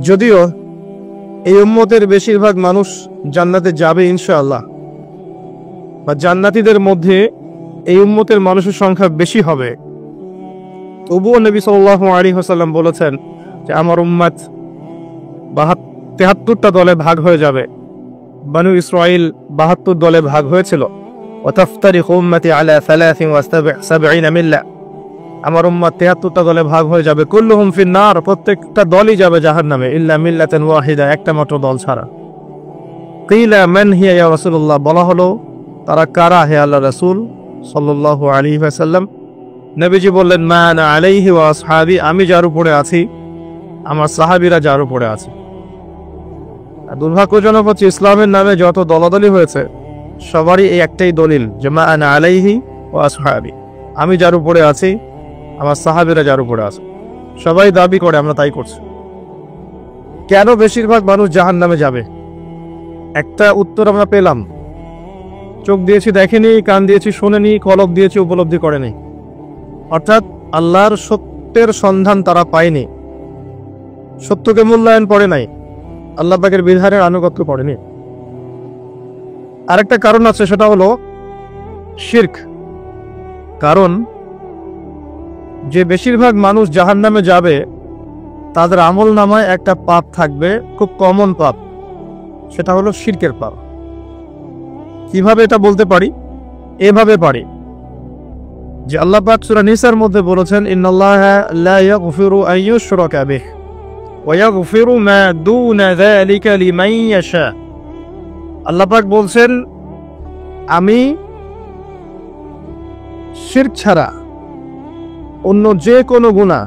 যদিও এই উম্মতের বেশিরভাগ মানুষ জান্নাতে যাবে ইনশাআল্লাহ, বা জান্নাতীদের মধ্যে এই উম্মতের মানুষের সংখ্যা বেশি হবে, তবুও নবী সাল্লাল্লাহু আলাইহি ওয়াসাল্লাম বলেছেন যে আমার উম্মত 73টা দলে ভাগ হয়ে যাবে। বনু ইসরাইল 72 দলে ভাগ হয়েছিল। ওয়াতাফতারিকু উম্মতি আলা 73 মিল্লা, আমার উম্মত 73টা দলে ভাগ হয়ে যাবে। কুল্লুহুম ফিন্নার, প্রত্যেকটা দলই যাবে জাহান্নামে, ইল্লা মিল্লাতান ওয়াহিদা, একটা মাত্র দল ছাড়া। কিলা মান হিয়া ইয়া রাসূলুল্লাহ, বলা হলো তারা কারা হে আল্লাহর রাসূল সাল্লাল্লাহু আলাইহি ওয়াসাল্লাম? নবীজি বললেন মা আনা আলাইহি ওয়া আসহাবি, আমি যার উপরে আছি, আমার সাহাবীরা যার উপরে আছে। দুর্ভাগ্যজনক হচ্ছে ইসলামের নামে যত দলাদলি হয়েছে সবারই এই একটাই দলিল যে মা আনা আলাইহি ওয়া আসহাবি, আমি যার উপরে আছি, আমার সাহাবীরা যার উপরে আছে। সবাই দাবি করে, আমরা তাই করছি। কেন বেশিরভাগ মানুষ জাহান্নামে যাবে? একটা উত্তর আমরা পেলাম, চোখ দিয়েছি দেখেনি, কান দিয়েছি শোনেনি, কলব দিয়েছি উপলব্ধি করেনি। অর্থাৎ আল্লাহর সত্যের সন্ধান তারা পায়নি, সত্যকে মূল্যায়ন করে নাই, আল্লাহ পাকের বিধানের আনুগত্য করেনি। আরেকটা কারণ আছে, সেটা হলো শিরক। কারণ যে বেশিরভাগ মানুষ জাহান্নামে যাবে তাদের আমল নামায় একটা পাপ থাকবে, খুব কমন পাপ, সেটা হলো শিরকের পাপ। কিভাবে এটা বলতে পারি? এভাবে পারি যে আল্লাহ পাক সূরা নিসার মধ্যে বলেছেন ইন্নাল্লাহা লা ইয়াগফিরু আন ইউশরাকা বিহি ওয়া ইয়াগফিরু মা দুনা যালিকা লিমান ইয়াশা। আল্লাহ পাক বলছেন আমি শিরক ছাড়া অন্য যে কোনো গুনাহ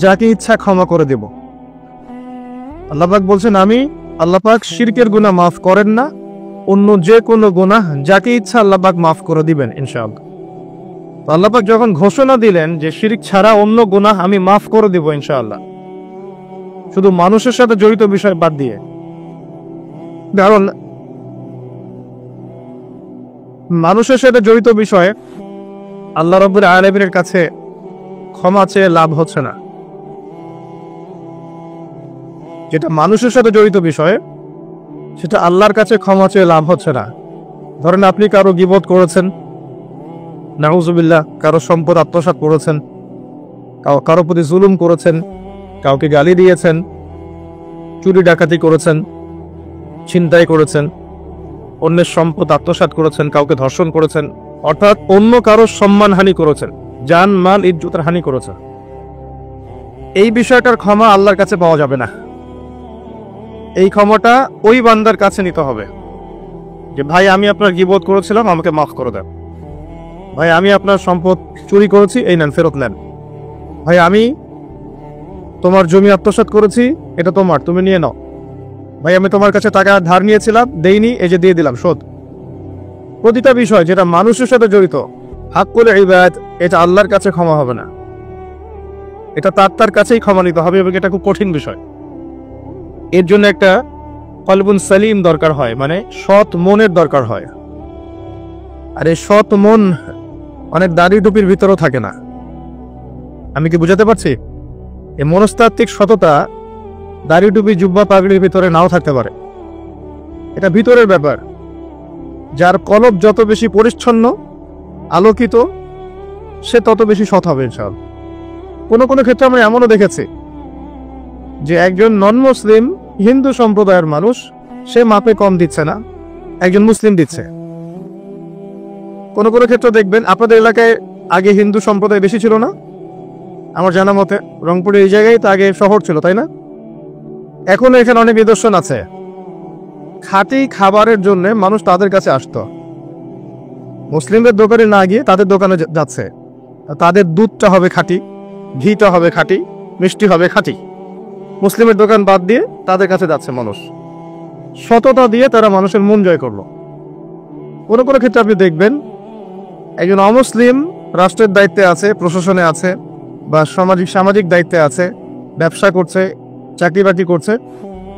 যাকে ইচ্ছা ক্ষমা করে দেব। আল্লাহ পাক বলছেন আমি, আল্লাহ পাক শিরকের গুনাহ মাফ করেন না, অন্য যে কোনো গুনাহ যাকে ইচ্ছা আল্লাহ পাক মাফ করে দিবেন ইনশাআল্লাহ। তো আল্লাহ পাক যখন ঘোষণা দিলেন যে শিরক ছাড়া অন্য গুনাহ আমি মাফ করে দেব ইনশাআল্লাহ, শুধু মানুষের সাথে জড়িত বিষয় বাদ দিয়ে, কারণ মানুষের সাথে জড়িত বিষয়ে আল্লাহ রাব্বুল আলামিনের কাছে ক্ষমা চেয়ে লাভ হচ্ছে না। যেটা মানুষের সাথে জড়িত বিষয় সেটা আল্লাহর কাছে ক্ষমা চেয়ে লাভ হচ্ছে না। ধরেন আপনি কারো গীবত করেছেন, নাউজুবিল্লাহ, কারো সম্পদ আত্মসাৎ করেছেন, কারো প্রতি জুলুম করেছেন, কাউকে গালি দিয়েছেন, চুরি ডাকাতি করেছেন, ছিনতাই করেছেন, অন্যের সম্পদ আত্মসাৎ করেছেন, কাউকে ধর্ষণ করেছেন, অর্থাৎ অন্য কারো সম্মানহানি করেছেন, জান মাল ইজ্জতের হানি করেছেন। এই বিষয়টার ক্ষমা আল্লাহর কাছে পাওয়া যাবে না। এই ক্ষমাটা ওই বান্দার কাছে নিতে হবে যে ভাই আমি আপনার গীবত করেছিলাম, আমাকে মাফ করে দেন। ভাই আমি আপনার সম্পদ চুরি করেছি, এই নেন, ফেরত নেন। ভাই আমি তোমার জমি আত্মসাৎ করেছি, এটা তোমার, তুমি নিয়ে নাও। ভাই আমি তোমার কাছে টাকা ধার নিয়েছিলাম, দেইনি, এই যে দিয়ে দিলাম, শোধ। প্রতিটা বিষয় যেটা মানুষের সাথে জড়িত, হাক্কুল ইবাদ, এটা আল্লাহর কাছে ক্ষমা হবে না, এটা তার কাছেই ক্ষমা নিতে হবে, এবং এটা খুব কঠিন বিষয়। এর জন্য একটা কলবুন সালিম দরকার হয়, মানে সৎ মনের দরকার হয়। আর এই সৎ মন অনেক দাড়ি টুপির ভিতরেও থাকে না। আমি কি বুঝাতে পারছি? এই মনস্তাত্ত্বিক সততা দাড়ি টুপি জুব্বা পাগড়ির ভিতরে নাও থাকতে পারে, এটা ভিতরের ব্যাপার। যার কলব যত বেশি পরিচ্ছন্ন আলোকিত, সে তত বেশি সৎ হবে ইনশাআল্লাহ। কোনো কোনো ক্ষেত্রে আমরা এমনও দেখেছি যে একজন নন মুসলিম হিন্দু সম্প্রদায়ের মানুষ, সে মাপে কম দিচ্ছে না, একজন মুসলিম দিচ্ছে। কোনো কোনো ক্ষেত্রে দেখবেন আপনাদের এলাকায় আগে হিন্দু সম্প্রদায় বেশি ছিল না? আমার জানা মতে রংপুরে এই জায়গায় তো আগে শহর ছিল, তাই না? এখনো এখানে অনেক নিদর্শন আছে। খাঁটি খাবারের জন্য মানুষ তাদের কাছে আসতো, মুসলিমদের দোকানে না গিয়ে তাদের দোকানে যাচ্ছে। তাদের দুধটা হবে খাঁটি, ঘিটা হবে খাঁটি, মিষ্টি হবে খাঁটি। মুসলিমের দোকান বাদ দিয়ে তাদের কাছে যাচ্ছে মানুষ, সততা দিয়ে তারা মানুষের মন জয় করলো। কোনো কোনো ক্ষেত্রে আপনি দেখবেন একজন অমুসলিম রাষ্ট্রের দায়িত্বে আছে, প্রশাসনে আছে, বা সামাজিক দায়িত্বে আছে, ব্যবসা করছে, চাকরি বাকরি করছে।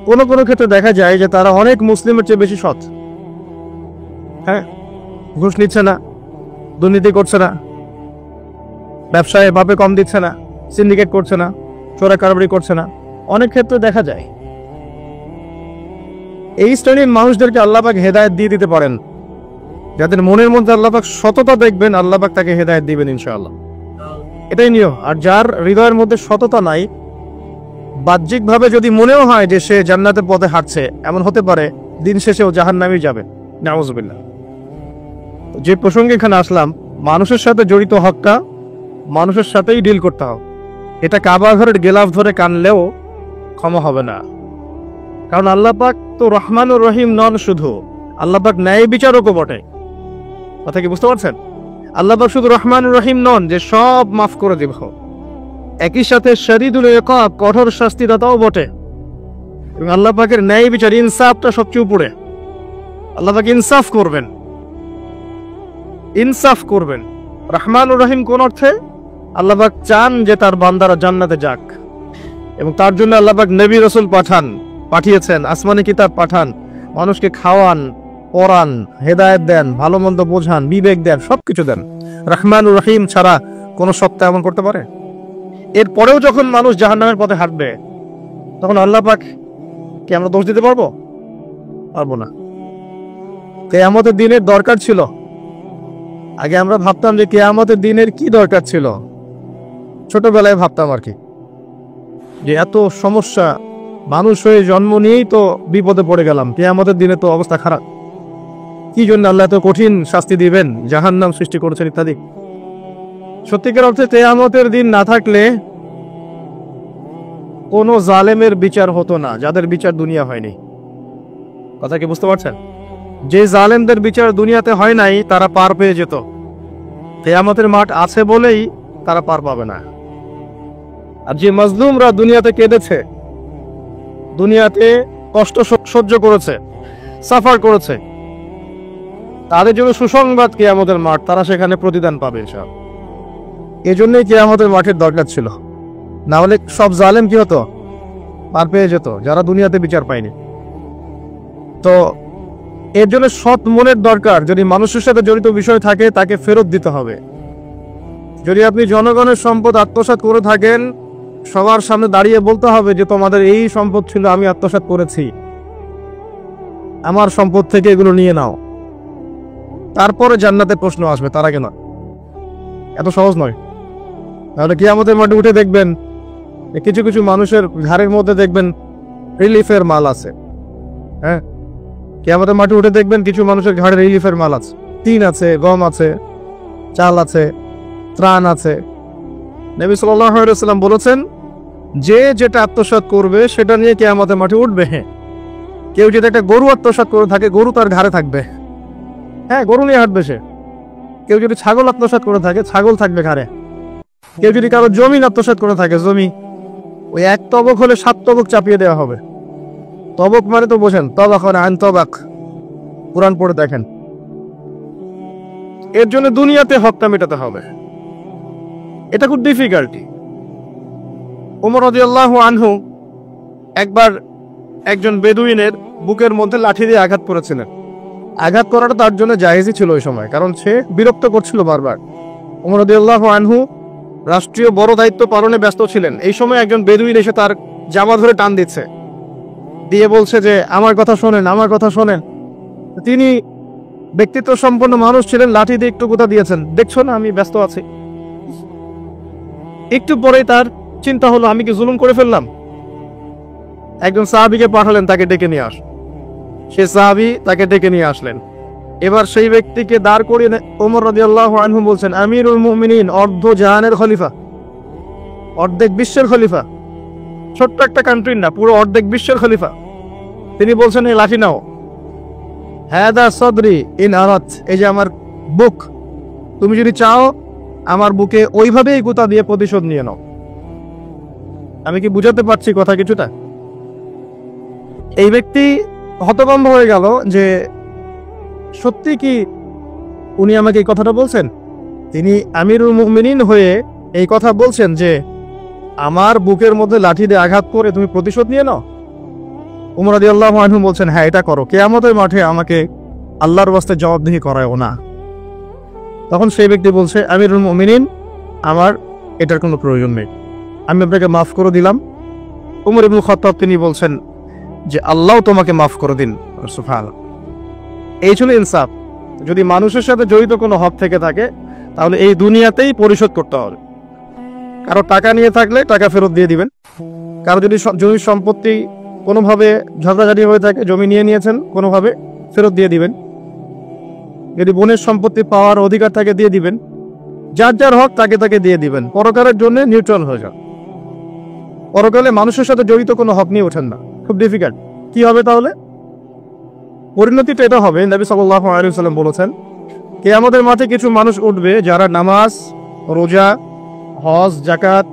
কোনো কোনো ক্ষেত্রে দেখা যায় যে তারা অনেক মুসলিমের চেয়ে বেশি সৎ। হ্যাঁ, ঘুষ নিচ্ছে না, দুর্নীতি করছে না, ব্যবসায় ভাবে কম দিচ্ছে না, সিন্ডিকেট করছে না, চোরা কারবারি করছে না, অনেক ক্ষেত্রে দেখা যায়। এই শ্রেণীর মানুষদেরকে আল্লাহ পাক হেদায়েত দিয়ে দিতে পারেন, যাদের মনের মধ্যে আল্লাহ পাক সততা দেখবেন, আল্লাহ পাক তাকে হেদায়েত দিবেন ইনশাআল্লাহ। এটাই নিয়ম। আর যার হৃদয়ের মধ্যে সততা নাই, বাহ্যিকভাবে যদি মনেও হয় যে সে জান্নাতের পথে হাঁটছে, এমন হতে পারে দিন শেষেও জাহান্নামেই যাবে, নাউযুবিল্লাহ। যে প্রসঙ্গে এখানে আসলাম, মানুষের সাথে জড়িত হকটা মানুষের সাথেই ডিল করতে হবে। এটা কাবা ঘরের গেলাফ ধরে কানলেও ক্ষমা হবে না, কারণ আল্লাহ পাক তো রহমানুর রহিম নন, শুধু আল্লাহ পাক ন্যায় বিচারকও বটে। কথা কি বুঝতে পারছেন? আল্লাহ পাক শুধু রহমানুর রহিম নন যে সব মাফ করে দিব, একই সাথে শদীদুল ইকাব, কঠোর শাস্তিদাতাও বটে। এবং আল্লাহ পাকের ন্যায় বিচার, ইনসাফটা সবচেয়ে উপরে। আল্লাহ পাক ইনসাফ করবেন, ইনসাফ করবেন। রহমানুর রহিম কোন অর্থে? আল্লাহ পাক চান যে তার বান্দারা জান্নাতে যাক, এবং তার জন্য আল্লাহ পাক নবী রাসূল পাঠিয়েছেন, আসমানি কিতাব পাঠান, মানুষকে খাওয়ান, পড়ান, হেদায়েত দেন, ভালো মন্দ বোঝান, বিবেক দেন, সবকিছু দেন। রহমানুর রহিম ছাড়া কোন সত্তা এমন করতে পারে? এরপরেও যখন মানুষ জাহান্নামের পথে হাঁটবে, তখন আল্লাহ পাক কি আমরা দোষ দিতে পারবো? পারবো না। কিয়ামতের দিনের দরকার ছিল। আগে আমরা ভাবতাম যে কিয়ামতের দিনের কি দরকার ছিল, ছোটবেলায় ভাবতাম আর কি, যে এত সমস্যা, মানুষ হয়ে জন্ম নিয়েই তো বিপদে পড়ে গেলাম, কিয়ামতের দিনে তো অবস্থা খারাপ, কি জন্য আল্লাহ এত কঠিন শাস্তি দিবেন, জাহান্নাম সৃষ্টি করেছেন ইত্যাদি। সত্যিকার অর্থে কিয়ামতের দিন না থাকলে কোনো জালেমের বিচার হতো না, যাদের বিচার দুনিয়া হয়নি। কথা কি বুঝতে পারছেন? যে জালেমদের বিচার দুনিয়াতে হয় নাই, তারা পার পেয়ে যেত। কিয়ামতের মাঠ আছে বলেই তারা পার পাবে না। আর যে মাজলুমরা দুনিয়াতে কেঁদেছে, দুনিয়াতে কষ্ট সহ্য করেছে, সাফার করেছে, তাদের জন্য সুসংবাদ কিয়ামতের মাঠ, তারা সেখানে প্রতিদান পাবে ইনশাআল্লাহ। এজন্যই কিয়ামতের মাঠের দরকার ছিল, না হলে সব জালেম কি হতো? পার পেয়ে যেত, যারা দুনিয়াতে বিচার পায়নি। তো এর জন্য সৎ মনের দরকার। যদি মানুষের সাথে জড়িত বিষয় থাকে, তাকে ফেরত দিতে হবে। যদি আপনি জনগণের সম্পদ আত্মসাৎ করে থাকেন, সবার সামনে দাঁড়িয়ে বলতে হবে যে তোমাদের এই সম্পদ ছিল, আমি আত্মসাৎ করেছি, আমার সম্পদ থেকে এগুলো নিয়ে নাও। তারপরে জান্নাতের প্রশ্ন আসবে, তার আগে না। এত সহজ নয়। তাহলে কিয়ামতের মাঠে উঠে দেখবেন কিছু কিছু মানুষের ঘাড়ের মধ্যে দেখবেন রিলিফের মাল আছে। হ্যাঁ, কিয়ামতের মাঠে উঠে দেখবেন কিছু মানুষের ঘাড়ে রিলিফের মাল আছে, টিন আছে, গম আছে, চাল আছে, ত্রাণ আছে। নবী সাল্লাল্লাহু আলাইহি ওয়াসাল্লাম বলেছেন, যে যেটা আত্মসাৎ করবে সেটা নিয়ে কিয়ামতের মাঠে উঠবে। হ্যাঁ, কেউ যদি একটা গরু আত্মসাৎ করে থাকে, গরু তার ঘাড়ে থাকবে। হ্যাঁ, গরু নিয়ে হাঁটবে সে। কেউ যদি ছাগল আত্মসাৎ করে থাকে, ছাগল থাকবে ঘাড়ে। কেউ যদি কারো জমি আত্মসাৎ করে থাকে, জমি ওই এক তবক হলে 7 তবক চাপিয়ে দেওয়া হবে। তবক মানে তো বোঝেন, তবাক আন তবাক, কুরআন পড়ে দেখেন। এর জন্য দুনিয়াতে হকটা মেটাতে হবে, এটা খুব ডিফিকাল্টি। ওমর রাদিয়াল্লাহু আনহু একবার একজন বেদুইনের বুকের মধ্যে লাঠি দিয়ে আঘাত করেছিলেন। আঘাত করাটা তার জন্য জায়েজই ছিল ওই সময়, কারণ সে বিরক্ত করছিল বারবার। ওমর রাদিয়াল্লাহু আনহু রাষ্ট্রীয় বড় দায়িত্ব পালনে ব্যস্ত ছিলেন। এই সময় একজন বেদুইন এসে তার জামা ধরে টান দিচ্ছে, দিয়ে বলছে যে আমার কথা শোনেন, আমার কথা শোনেন। তিনি ব্যক্তিত্ব সম্পন্ন মানুষ ছিলেন, লাঠি দিয়ে একটু গুতা দিয়েছেন, দেখছো না আমি ব্যস্ত আছি। একটু পরেই তার চিন্তা হলো, আমি কি জুলুম করে ফেললাম? একজন সাহাবীকে পাঠালেন তাকে ডেকে নিয়ে আস। সে সাহাবী তাকে ডেকে নিয়ে আসলেন। এবার সেই ব্যক্তিকে দাঁড় করিয়ে ওমর রাদিয়াল্লাহু আনহু বলছেন, আমিরুল মুমিনিন, অর্ধ জাহানের খলিফা, অর্ধেক বিশ্বের খলিফা, ছোট্ট একটা কান্ট্রির না, পুরো অর্ধেক বিশ্বের খলিফা। তিনি বলছেন, এই লাঠি নাও। হাদা সদরি ইন আরাত, এই যে আমার বুক, তুমি যদি চাও আমার বুকে ওইভাবেই গুতা দিয়ে প্রতিশোধ নিয়ে নাও। আমি কি বুঝাতে পারছি কথা কিছুটা? এই ব্যক্তি হতভম্ব হয়ে গেল যে সত্যি কি উনি আমাকে এই কথাটা বলছেন? তিনি আমিরুল মুমিনিন হয়ে এই কথা বলছেন যে আমার বুকের মধ্যে লাঠি দিয়ে আঘাত করে তুমি প্রতিশোধ নিয়ে নাও। ওমর রাদিয়াল্লাহু আনহু বলছেন, হ্যাঁ এটা করো, কিয়ামতের মাঠে আমাকে আল্লাহর ওয়াস্তে জবাবদিহি করায়ও না। তখন সেই ব্যক্তি বলছে, আমিরুল মুমিনিন, আমার এটার কোনো প্রয়োজন নেই, আমি আপনাকে মাফ করে দিলাম, উমর ইবনে খাত্তাব তিনি বলছেন যে আল্লাহ তোমাকে মাফ করে দিন। সুবহানাল্লাহ। এই ছিল ইনসাফ। যদি মানুষের সাথে জড়িত কোনো হক থেকে থাকে তাহলে এই দুনিয়াতেই পরিশোধ করতে হবে। কারো টাকা নিয়ে থাকলে টাকা ফেরত দিয়ে দিবেন। কারো যদি জমি সম্পত্তি কোনোভাবে ঝগড়াঝাটি হয়ে থাকে, জমি নিয়ে নিয়েছেন কোনোভাবে, ফেরত দিয়ে দিবেন। যদি বোনের সম্পত্তি পাওয়ার অধিকার থাকে দিয়ে দিবেন। যার যার হক তাকে তাকে দিয়ে দিবেন। পরকালের জন্য নিউট্রাল হয়ে যান। পরকালে মানুষের সাথে জড়িত কোনো হক নিয়ে ওঠেন না। খুব ডিফিকাল্ট। কি হবে তাহলে? পরিণতিটা এটা হবে, নবী সাল্লাল্লাহু আলাইহি ওয়াসাল্লাম বলেছেন, কিয়ামতের মাঠে কিছু মানুষ উঠবে যারা নামাজ, রোজা, হজ, যাকাত,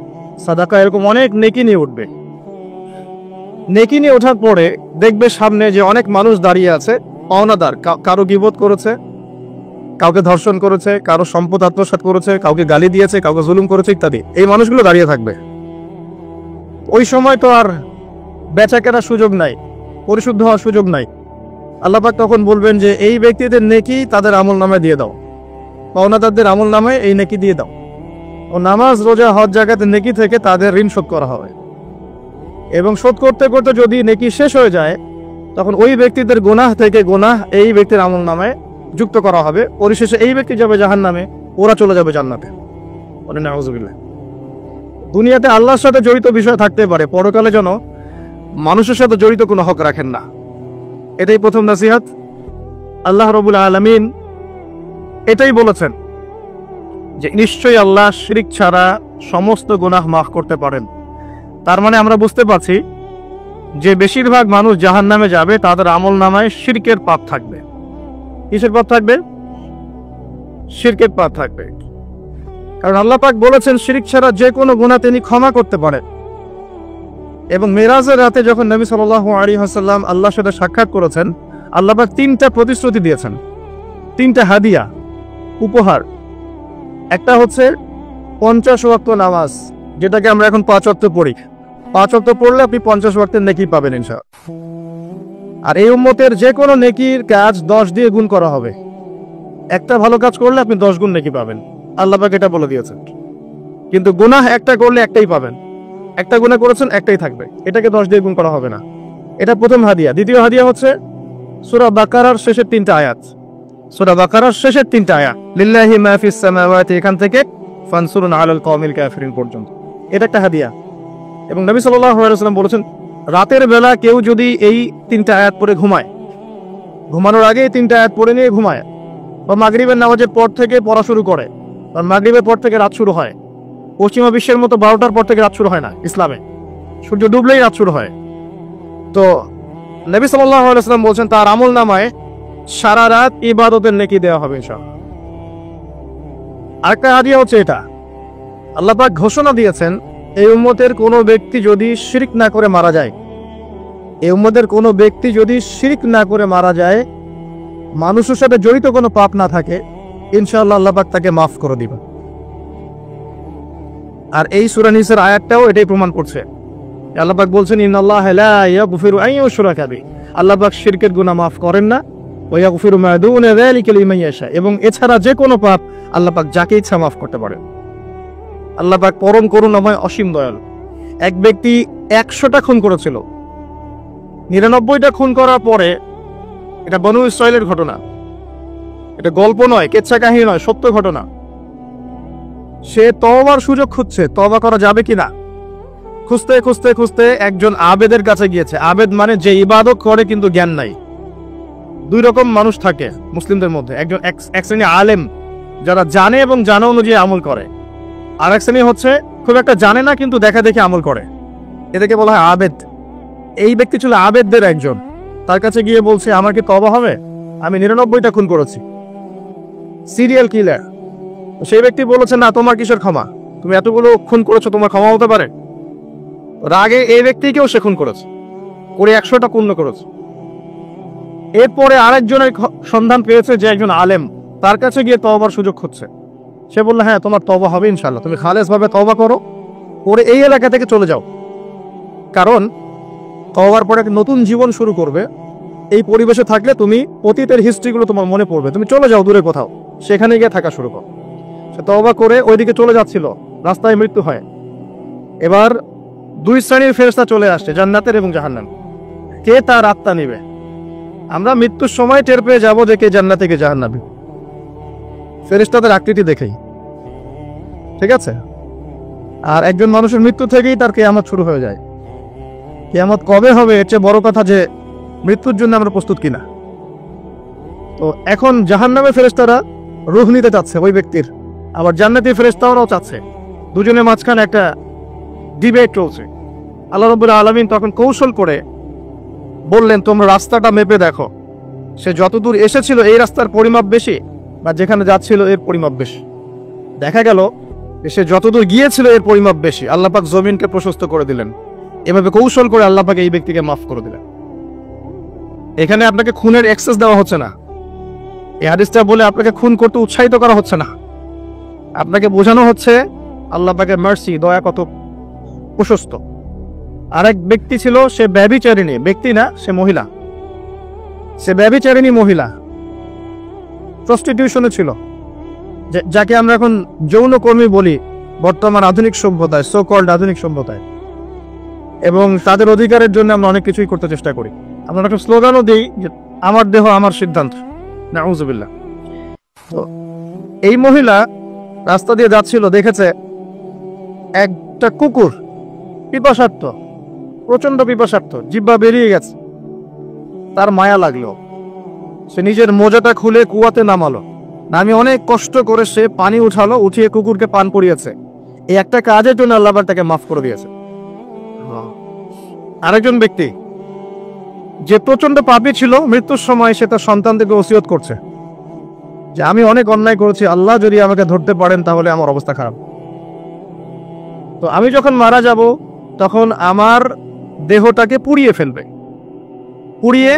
সাদাকা এরকম অনেক নেকি নিয়ে উঠবে। নেকি নিয়ে ওঠার পরে দেখবে সামনে যে অনেক মানুষ দাঁড়িয়ে আছে, পাওনাদার, কারো গীবত করেছে, কাউকে ধর্ষণ করেছে, কারো সম্পদ আত্মসাৎ করেছে, কাউকে গালি দিয়েছে, কাউকে জুলুম করেছে ইত্যাদি। এই মানুষগুলো দাঁড়িয়ে থাকবে। ওই সময় তো আর বেচা কেনার সুযোগ নাই, পরিশুদ্ধ হওয়ার সুযোগ নাই। আল্লাহ পাক তখন বলবেন যে এই ব্যক্তিদের নেকি তাদের আমল নামায় দিয়ে দাও, পাওনাদারদের আমল নামায় এই নেকি দিয়ে দাও। ও নামাজ, রোজা, হজ, যাকাতের নেকি থেকে তাদের ঋণ শোধ করা হবে। এবং শোধ করতে করতে যদি নেকি শেষ হয়ে যায় তখন ওই ব্যক্তিদের গুনাহ থেকে গুনাহ এই ব্যক্তির আমল নামায় যুক্ত করা হবে। পরিশেষে এই ব্যক্তি যাবে জাহান্নামে, ওরা চলে যাবে জান্নাতে। বলেন নাউযুবিল্লাহ। দুনিয়াতে আল্লাহর সাথে জড়িত বিষয় থাকতে পারে, পরকালে যেন মানুষের সাথে জড়িত কোনো হক রাখেন না। এটাই প্রথম নসিহত। আল্লাহ রাব্বুল আলামিন এটাই বলেছেন যে নিশ্চয়ই আল্লাহ শিরক ছাড়া সমস্ত গুনাহ মাফ করতে পারেন। তার মানে আমরা বুঝতে পারছি যে বেশিরভাগ মানুষ জাহান্নামে যাবে তাদের আমল নামায় শিরকের পাপ থাকবে। কিসের পাপ থাকবে? শিরকের পাপ থাকবে। কারণ আল্লাহ পাক বলেছেন শিরক ছাড়া যে কোনো গুনাহ তিনি ক্ষমা করতে পারেন। এবং মেরাজের রাতে যখন নবী সাল্লাল্লাহু আলাইহি ওয়াসাল্লাম আল্লাহর সাথে সাক্ষাৎ করেছেন, আল্লাহ পাক 3টা প্রতিশ্রুতি দিয়েছেন, 3টা হাদিয়া, উপহার। একটা হচ্ছে 50 ওয়াক্ত নামাজ, যেটাকে আমরা এখন 5 ওয়াক্ত পড়ি। 5 ওয়াক্ত পড়লে আপনি 50 ওয়াক্তের নেকি পাবেন ইনশাআল্লাহ। আর এই উম্মতের যে কোনো নেকির কাজ 10 দিয়ে গুণ করা হবে। একটা ভালো কাজ করলে আপনি 10 গুণ নেকি পাবেন। আল্লাহ পাক এটা বলে দিয়েছেন। কিন্তু গুনাহ একটা করলে একটাই পাবেন। একটা গুনাহ করেছেন একটাই থাকবে, এটাকে 10 দিয়ে গুণ করা হবে না। এটা প্রথম হাদিয়া। দ্বিতীয় হাদিয়া হচ্ছে সূরা বাকারার শেষের 3টা আয়াত। সূরা বাকারার শেষের 3টা আয়াত, লিল্লাহি মা ফিস সামাওয়াতি, এখান থেকে ফানসুরুন আলাল কওমিল কাফিরিন পর্যন্ত। এটা একটা হাদিয়া। এবং নবী সাল্লাল্লাহু আলাইহি ওয়াসাল্লাম বলেছেন, রাতের বেলা কেউ যদি এই 3টা আয়াত পড়ে ঘুমায়, ঘুমানোর আগে এই 3টা আয়াত পড়ে নিয়ে ঘুমায়, বা মাগরিবের নামাজের পর থেকে পড়া শুরু করে, কারণ মাগরিবের পর থেকে রাত শুরু হয়। পশ্চিমা বিশ্বের মতো 12টার পর থেকে রাত শুরু হয় না ইসলামে, সূর্য ডুবলেই রাত শুরু হয়। তো নবী সাল্লাল্লাহু আলাইহি ওয়াসাল্লাম বলছেন তার আমল নামায় সারা রাত ইবাদতের নেকি দেওয়া হবে ইনশাআল্লাহ। আরেকটা হাদিয়া হচ্ছে এটা, আল্লাহ পাক ঘোষণা দিয়েছেন এই উম্মতের কোনো ব্যক্তি যদি শিরক না করে মারা যায়, এই উম্মতের কোনো ব্যক্তি যদি শিরক না করে মারা যায়, মানুষের সাথে জড়িত কোনো পাপ না থাকে, ইনশাআল্লাহ আল্লাহ পাক তাকে মাফ করে দিবেন। আর এই সূরা নিসার আয়াতটাও এটাই প্রমাণ করছে। আল্লাহ পাক বলছেন, ইন্নাল্লাহা লা ইয়াগফিরু আন ইউশরাকা বিহি, আল্লাহ পাক শিরকের গুনাহ মাফ করেন না, ওয়া ইয়াগফিরু মা দুনা যালিকা লিমান ইয়াশা, এবং এছাড়া যে কোনো পাপ আল্লাহ পাক যাকে ইচ্ছা মাফ করতে পারেন। আল্লাহ পাক পরম করুণাময়, অসীম দয়ালু। এক ব্যক্তি 100টা খুন করেছিল, 99টা খুন করার পরে, এটা বনু ইসরাইলের ঘটনা, এটা গল্প নয়, কেচ্ছা কাহিনী নয়, সত্য ঘটনা। সে তওবার সুযোগ খুঁজছে, তওবা করা যাবে কিনা। খুঁজতে খুঁজতে খুঁজতে একজন আবেদের কাছে গিয়েছে। আবেদ মানে যে ইবাদত করে কিন্তু জ্ঞান নাই। 2 রকম মানুষ থাকে মুসলিমদের মধ্যে, একজন এক শ্রেণী আলেম যারা জানে এবং জানা অনুযায়ী আমল করে, আর এক শ্রেণী হচ্ছে খুব একটা জানে না কিন্তু দেখা দেখে আমল করে, এদেরকে বলা হয় আবেদ। এই ব্যক্তি ছিল আবেদদের একজন। তার কাছে গিয়ে বলছে, আমার কি তওবা হবে? আমি 99টা খুন করেছি, সিরিয়াল কিলার। সেই ব্যক্তি বলেছে, না, তোমার কিসের ক্ষমা? তুমি এতগুলো খুন করেছো, তোমার ক্ষমা হতে পারে? রাগে এই ব্যক্তিকেও সে খুন করেছে, করে 100টা খুন করেছে। এরপরে আরেকজনের সন্ধান পেয়েছে যে একজন আলেম, তার কাছে গিয়ে তওবার সুযোগ খুঁজছে। সে বলল, হ্যাঁ, তোমার তওবা হবে ইনশাআল্লাহ, তুমি খালেস ভাবে তওবা করো, করে এই এলাকা থেকে চলে যাও। কারণ তওবার পরে একটা নতুন জীবন শুরু করবে। এই পরিবেশে থাকলে তুমি অতীতের হিস্ট্রিগুলো তোমার মনে পড়বে, তুমি চলে যাও দূরে কোথাও, সেখানে গিয়ে থাকা শুরু করো। সে তওবা করে ওইদিকে চলে যাচ্ছিল, রাস্তায় মৃত্যু হয়। এবার দুই শ্রেণীর ফেরেশতা চলে আসছে, জান্নাতের এবং জাহান্নাম। কে তার আত্মা নিবে? আমরা মৃত্যুর সময় টের পেয়ে যাবো যে কে জান্নাতে কে জাহান্নামী, ফেরেশতাদের আকৃতি দেখেই, ঠিক আছে? আর একজন মানুষের মৃত্যু থেকেই তার কিয়ামত শুরু হয়ে যায়। কিয়ামত কবে হবে এর চেয়ে বড় কথা যে মৃত্যুর জন্য আমরা প্রস্তুত কিনা। তো এখন জাহান্নামের ফেরেশতারা রূহ নিতে চাচ্ছে ওই ব্যক্তির, আবার জান্নাতি ফেরেশতারাও চাচ্ছে। দুজনের মাঝখানে একটা ডিবেট চলছে। আল্লাহ রাব্বুল আলামিন তখন কৌশল করে বললেন, তোমরা রাস্তাটা মেপে দেখো, সে যতদূর এসেছিল এই রাস্তার পরিমাপ বেশি, বা যেখানে যাচ্ছিল এর পরিমাপ বেশি। দেখা গেল সে যতদূর গিয়েছিল এর পরিমাপ বেশি। আল্লাহ পাক জমিনকে প্রশস্ত করে দিলেন। এভাবে কৌশল করে আল্লাহ পাক এই ব্যক্তিকে মাফ করে দিলেন। এখানে আপনাকে খুনের অ্যাক্সেস দেওয়া হচ্ছে না। এই হাদিসটা বলে আপনাকে খুন করতে উৎসাহিত করা হচ্ছে না। আপনাকে বোঝানো হচ্ছে আল্লাহ পাকের মার্সি, দয়া কত প্রশস্ত। আরেক ব্যক্তি ছিল, সে ব্যভিচারিণী, ব্যক্তি না, সে মহিলা, সে ব্যভিচারিণী মহিলা, প্রস্টিটিউশনে ছিল, যাকে আমরা এখন যৌনকর্মী বলি বর্তমান আধুনিক সভ্যতায়, সো কল্ড আধুনিক সভ্যতায়। এবং তাদের অধিকারের জন্য আমরা অনেক কিছুই করতে চেষ্টা করি। আমরা একটা স্লোগানও দিই যে আমার দেহ আমার সিদ্ধান্ত, নাউযুবিল্লাহ। তো এই মহিলা রাস্তা দিয়ে যাচ্ছিল, দেখেছে একটা কুকুর পিপাসার্থ, প্রচন্ড পিপাসার্থ, জিহ্বা বেরিয়ে গেছে। তার মায়া লাগলো, সে নিজের মোজাটা খুলে কুয়াতে নামালো, নামিয়ে অনেক কষ্ট করে সে পানি উঠালো, উঠিয়ে কুকুরকে পান করিয়েছে। এই একটা কাজের জন্য আল্লাহ তাকে মাফ করে দিয়েছে। আরেকজন ব্যক্তি যে প্রচন্ড পাপী ছিল, মৃত্যুর সময় সে তার সন্তানদেরকে ওসিয়ত করছে যে আমি অনেক অন্যায় করেছি, আল্লাহ যদি আমাকে ধরতে পারেন তাহলে আমার অবস্থা খারাপ। তো আমি যখন মারা যাব তখন আমার দেহটাকে পুড়িয়ে ফেলবে, পুড়িয়ে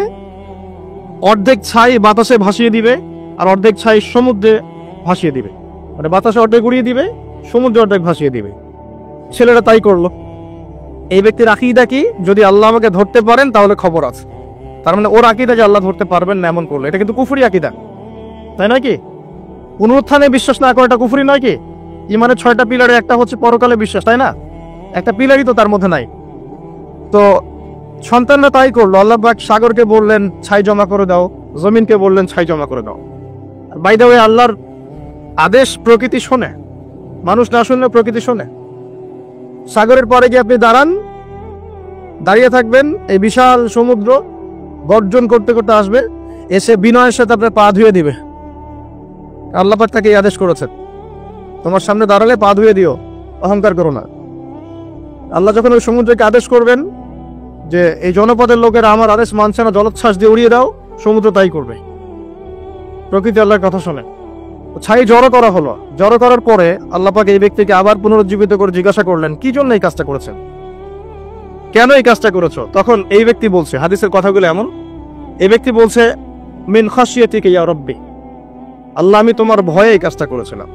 অর্ধেক ছাই বাতাসে ভাসিয়ে দিবে, আর অর্ধেক ছাই সমুদ্রে ভাসিয়ে দিবে। মানে বাতাসে অর্ধেক উড়িয়ে দিবে, সমুদ্রে অর্ধেক ভাসিয়ে দিবে। ছেলেরা তাই করলো। এই ব্যক্তির আকীদা কি? যদি আল্লাহ আমাকে ধরতে পারেন তাহলে খবর আছে। তার মানে ওর আকীদা যে আল্লাহ ধরতে পারবেন না এমন করলো। এটা কিন্তু কুফরি আকীদা, তাই নয় কি? পুনরুত্থানে বিশ্বাস না করাটা কুফরি নয় কি? ইমানের 6টা পিলারে একটা হচ্ছে পরকালে বিশ্বাস, তাই না? একটা পিলারই তো তার মধ্যে নাই। তো সন্তানরা তাই করলো। আল্লাহ পাক সাগরকে বললেন ছাই জমা করে দাও, জমিনকে বললেন ছাই জমা করে দাও। বাই দ্য ওয়ে, আল্লাহর আদেশ প্রকৃতি শোনে, মানুষ না শুনলে প্রকৃতি শোনে। সাগরের পরে গিয়ে আপনি দাঁড়িয়ে থাকবেন, এই বিশাল সমুদ্র গর্জন করতে করতে আসবে, এসে বিনয়ের সাথে আপনার পা ধুয়ে দিবে। আল্লাহ পাক তাকে এই আদেশ করেছেন, তোমার সামনে দাঁড়ালে পা ধুয়ে দিও, অহংকার করো না। আল্লাহ যখন ওই সমুদ্রকে আদেশ করবেন যে এই জনপদের লোকেরা আমার আদেশ মানছে না, জলোচ্ছ্বাস দিয়ে উড়িয়ে দাও, সমুদ্র তাই করবে। প্রকৃতি আল্লাহর কথা শোনে। ছাই জড়ো করা হলো। জড়ো করার পরে আল্লাহ পাক এই ব্যক্তিকে আবার পুনরুজ্জীবিত করে জিজ্ঞাসা করলেন, কি জন্য এই কাজটা করেছেন, কেন এই কাজটা করেছো? তখন এই ব্যক্তি বলছে, হাদিসের কথাগুলো এমন, এই ব্যক্তি বলছে মিন খাশিয়াতিকা ইয়া রাব্বি, আল্লাহ আমি তোমার ভয়ে এই কাজটা করেছিলাম।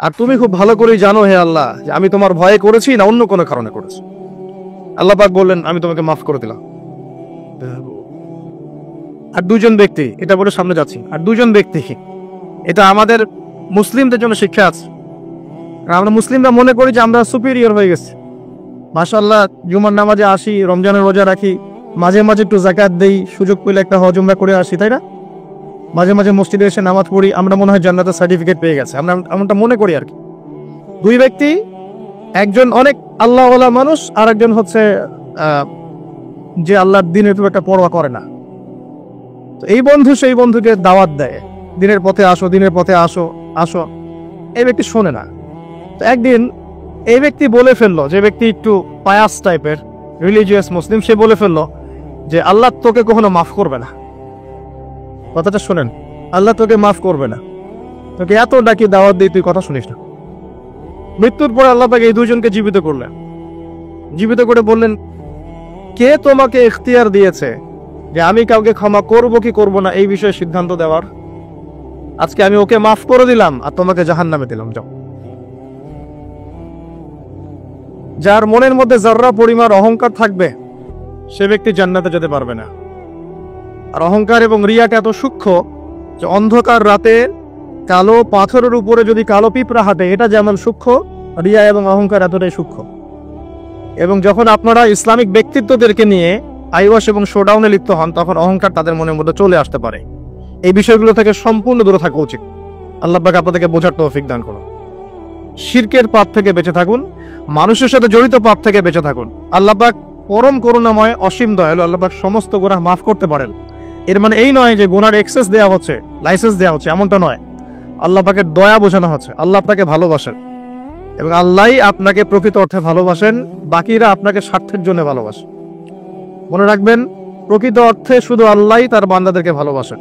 আর তুমি খুব ভালো করেই জানো হে আল্লাহ যে আমি তোমার ভয়ে করেছি না অন্য কোনো কারণে করেছি। আল্লাহ পাক বললেন আমি তোমাকে মাফ করে দিলাম। আর দুজন ব্যক্তি, এটা বলে সামনে যাচ্ছি, আর দুজন ব্যক্তি, এটা আমাদের মুসলিমদের জন্য শিক্ষা আছে। আমরা মুসলিমরা মনে করি যে আমরা সুপিরিয়র হয়ে গেছি। মাশাআল্লাহ, জুমার নামাজে আসি, রমজানের রোজা রাখি, মাঝে মাঝে একটু জাকাত দেই, সুযোগ পেলে একটা হজ উমরা করে আসি, তাই না? মাঝে মাঝে মসজিদে এসে নামাজ পড়ি, আমরা মনে হয় জান্নাতের সার্টিফিকেট পেয়ে গেছে, আমরা এমনটা মনে করি আর কি। দুই ব্যক্তি, একজন অনেক আল্লাহওয়ালা মানুষ, আর একজন হচ্ছে যে আল্লাহর দিনের খুব একটা পরোয়া করে না। তো এই বন্ধু সেই বন্ধুকে দাওয়াত দেয়, দিনের পথে আসো, দিনের পথে আসো আসো। এই ব্যক্তি শোনে না। তো একদিন এই ব্যক্তি বলে ফেললো, যে ব্যক্তি একটু পায়াস টাইপের রিলিজিয়াস মুসলিম, সে বলে ফেললো যে আল্লাহ তোকে কখনো মাফ করবে না। কথাটা শোনেন, আল্লাহ তোকে মাফ করবে না, তোকে এত ডাকি দাওয়াত দিই, তুই কথা শুনিস না। মৃত্যুর পরে আল্লাহ তাকে এই দুজনকে জীবিত করলেন। জীবিত করে বললেন, কে তোমাকে ইখতিয়ার দিয়েছে যে আমি কাউকে ক্ষমা করব কি করব না এই বিষয়ে সিদ্ধান্ত দেওয়ার? আজকে আমি ওকে মাফ করে দিলাম আর তোমাকে জাহান্নামে দিলাম, যাও। যার মনের মধ্যে যাররা পরিমাণ অহংকার থাকবে সে ব্যক্তি জান্নাতে যেতে পারবে না। আর অহংকার এবং রিয়াটা এত সূক্ষ্ম যে অন্ধকার রাতে কালো পাথরের উপরে যদি কালো পিঁপড়া হাঁটে, এটা যেমন সূক্ষ্ম, রিয়া এবং অহংকার এতটাই সূক্ষ্ম। এবং যখন আপনারা ইসলামিক ব্যক্তিত্বদেরকে নিয়ে আইওয়াশ এবং শোডাউনে লিপ্ত হন, তখন অহংকার তাদের মনের মধ্যে চলে আসতে পারে। এই বিষয়গুলো থেকে সম্পূর্ণ দূরে থাকা উচিত। আল্লাহ পাক আপনাদেরকে বোঝার তৌফিক দান করুন। শিরকের পাপ থেকে বেঁচে থাকুন, মানুষের সাথে জড়িত পাপ থেকে বেঁচে থাকুন। আল্লাহ পাক পরম করুণাময়, অসীম দয়ালু। আল্লাহ পাক সমস্ত গুনাহ মাফ করতে পারেন। এর মানে এই নয় যে গুনার এক্সেস দেওয়া হচ্ছে, লাইসেন্স দেওয়া হচ্ছে, এমনটা নয়। আল্লাহ পাকের দয়া বোঝানো হচ্ছে। আল্লাহ আপনাকে ভালোবাসেন এবং আল্লাহই আপনাকে প্রকৃত অর্থে ভালোবাসেন, বাকিরা আপনাকে স্বার্থের জন্য ভালোবাসে। মনে রাখবেন, প্রকৃত অর্থে শুধু আল্লাহই তার বান্দাদেরকে ভালোবাসেন,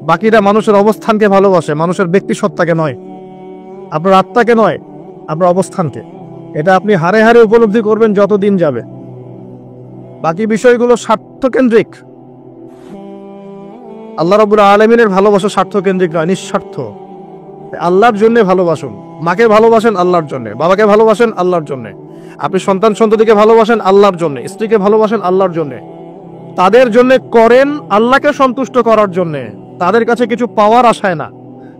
বাকিরা মানুষের অবস্থানকে ভালোবাসে, মানুষের ব্যক্তি সত্তাকে নয়, আপনার আত্মাকে নয়, আপনার অবস্থানকে। এটা আপনি হারে হারে উপলব্ধি করবেন যত দিন যাবে। বাকি বিষয়গুলো স্বার্থকেন্দ্রিক। আল্লাহ রাব্বুল আলামিনের ভালোবাসা স্বার্থকেন্দ্রিক নয়, নিঃস্বার্থ। আল্লাহর জন্য ভালোবাসুন। মাকে ভালোবাসেন আল্লাহর জন্য, বাবাকে ভালোবাসেন আল্লাহর জন্য, আপনি সন্তান সন্ততিকে ভালোবাসেন আল্লাহর জন্য, স্ত্রীকে ভালোবাসেন আল্লাহর জন্য। তাদের জন্য করেন আল্লাহকে সন্তুষ্ট করার জন্য, তাদের কাছে কিছু পাওয়ার আশায় না।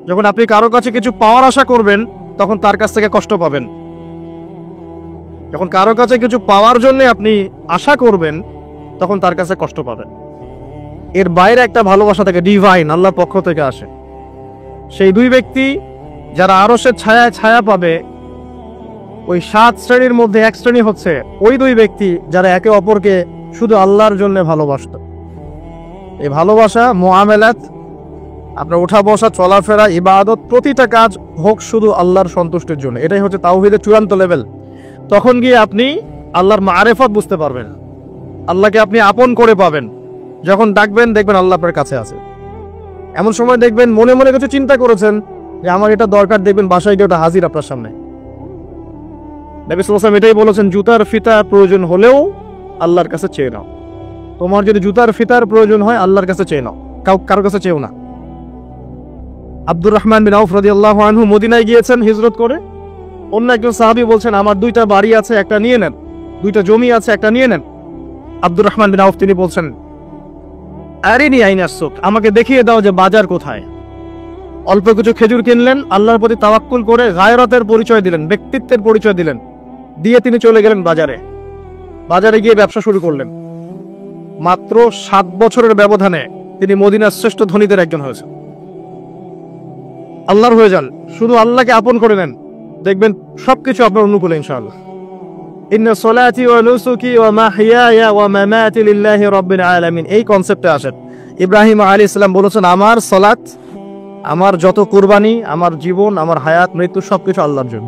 যখন আপনি কারো কাছে কিছু পাওয়ার আশা করবেন, তখন তার কাছ থেকে কষ্ট পাবেন। যখন কারো কাছে কিছু পাওয়ার জন্য আপনি আশা করবেন, তখন তার কাছে কষ্ট পাবেন। এর বাইরে একটা ভালোবাসা থেকে, ডিভাইন, আল্লাহর পক্ষ থেকে আসে। সেই দুই ব্যক্তি যারা আরশের ছায়ায় ছায়া পাবে, ওই 7 শ্রেণীর মধ্যে এক শ্রেণী হচ্ছে ওই দুই ব্যক্তি যারা একে অপরকে শুধু আল্লাহর জন্য ভালোবাসত। এই ভালোবাসা, মুআমালাত, আপনার ওঠা বসা, চলাফেরা, ইবাদত, প্রতিটা কাজ হোক শুধু আল্লাহর সন্তুষ্টির জন্য। এটাই হচ্ছে তাওহীদের চূড়ান্ত লেভেল। তখন গিয়ে আপনি আল্লাহর মারিফত বুঝতে পারবেন, আল্লাহকে আপনি আপন করে পাবেন। যখন ডাকবেন, দেখবেন আল্লাহ আপনার কাছে আছে। এমন সময় দেখবেন মনে মনে কিছু চিন্তা করেছেন যে আমার এটা দরকার, দেখবেন বাসায় গিয়ে ওটা হাজির আপনার সামনে। নবী সাল্লাল্লাহু আলাইহি ওয়াসাল্লাম এটাই বলেছেন, জুতার ফিতা প্রয়োজন হলেও আল্লাহর কাছে চেয়ে নাও। তোমার যদি জুতার ফিতার প্রয়োজন হয়, আল্লাহর কাছে চেয়ে নাও, কারোর কাছে চেয়েও না। আব্দুর রহমান বিন আউফ রাদিয়াল্লাহু আনহু মদিনায় গিয়েছেন হিজরত করে। অন্য একজন সাহাবী বলছেন, আমার 2টা বাড়ি আছে, একটা নিয়ে নেন, 2টা জমি আছে, একটা নিয়ে নেন। আব্দুর রহমান বিন আউফ তিনি বলছেন, আরিনি আইনাস সুক, আমাকে দেখিয়ে দাও যে বাজার কোথায়। অল্প কিছু খেজুর কিনলেন, আল্লাহর প্রতি তাওয়াক্কুল করে গায়রতের পরিচয় দিলেন, ব্যক্তিত্বের পরিচয় দিলেন, দিয়ে তিনি চলে গেলেন বাজারে। বাজারে গিয়ে ব্যবসা শুরু করলেন। মাত্র 7 বছরের ব্যবধানে তিনি মদিনার শ্রেষ্ঠ ধনীদের একজন হয়েছেন। আল্লাহর হয়ে যান, শুধু আল্লাহকে আপন করে নেন, দেখবেন সবকিছু আপনার অনুকূলে ইনশাআল্লাহ। ইন্না সলাতি ওয়া নুসুকি ওয়া মাহইয়ায়া ওয়া মামাতি লিল্লাহি রাব্বিল আলামিন, এই কনসেপ্টে আসেন। ইব্রাহিম আলাইহিস সালাম বলেছেন, আমার সালাত, আমার যত কুরবানি, আমার জীবন, আমার হায়াত, মৃত্যু সবকিছু আল্লাহর জন্য।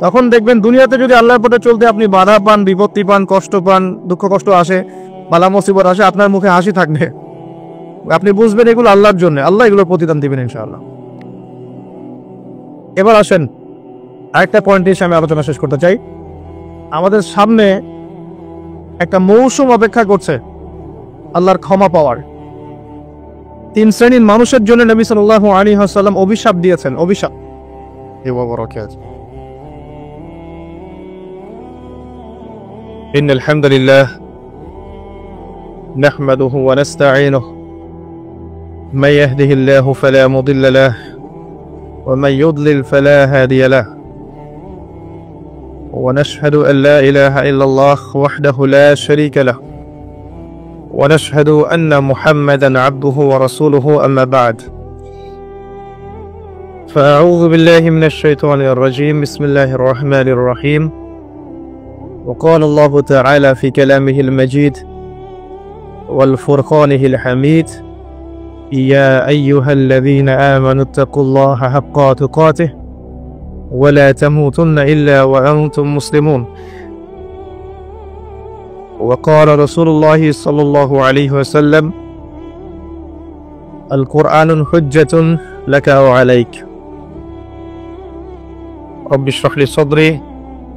তখন দেখবেন দুনিয়াতে যদি আল্লাহর পথে চলতে আপনি বাধা পান, বিপত্তি পান, কষ্ট পান, দুঃখ কষ্ট আসে, বালা মুসিবত আসে, আপনার মুখে হাসি থাকবে। আপনি বুঝবেন এগুলো আল্লাহর জন্য, আল্লাহ এগুলোর প্রতিদান দিবেন ইনশাআল্লাহ। এবার আসেন আরেকটা পয়েন্ট এসে আমি আলোচনা শেষ করতে চাই। আমাদের সামনে একটা মৌসুম অপেক্ষা করছে আল্লাহর ক্ষমা পাওয়ার। 3 শ্রেণীর মানুষের জন্য নবী সাল্লাল্লাহু আলাইহি ওয়াসাল্লাম অভিশাপ দিয়েছেন। অভিশাপ, ইন্নাল হামদুলিল্লাহ নাহমাদুহু ওয়া নাস্তাঈনুহু মান ইয়াহদিহিল্লাহু ফালা মুদিল্লা লাহু ওয়া মান ইউদ্লিল ফালা হাদিয়া লাহু ونشهد أن لا إله إلا الله وحده لا شريك له ونشهد أن محمدا عبده ورسوله أما بعد فأعوذ بالله من الشيطان الرجيم بسم الله الرحمن الرحيم وقال الله تعالى في كلامه المجيد والفرقانه الحميد يا أيها الذين آمنوا اتقوا الله حق تقاته ولا تموتن إلا وأنتم مسلمون وقال رسول الله صلى الله عليه وسلم القرآن حجة لك وعليك رب اشرح لي صدري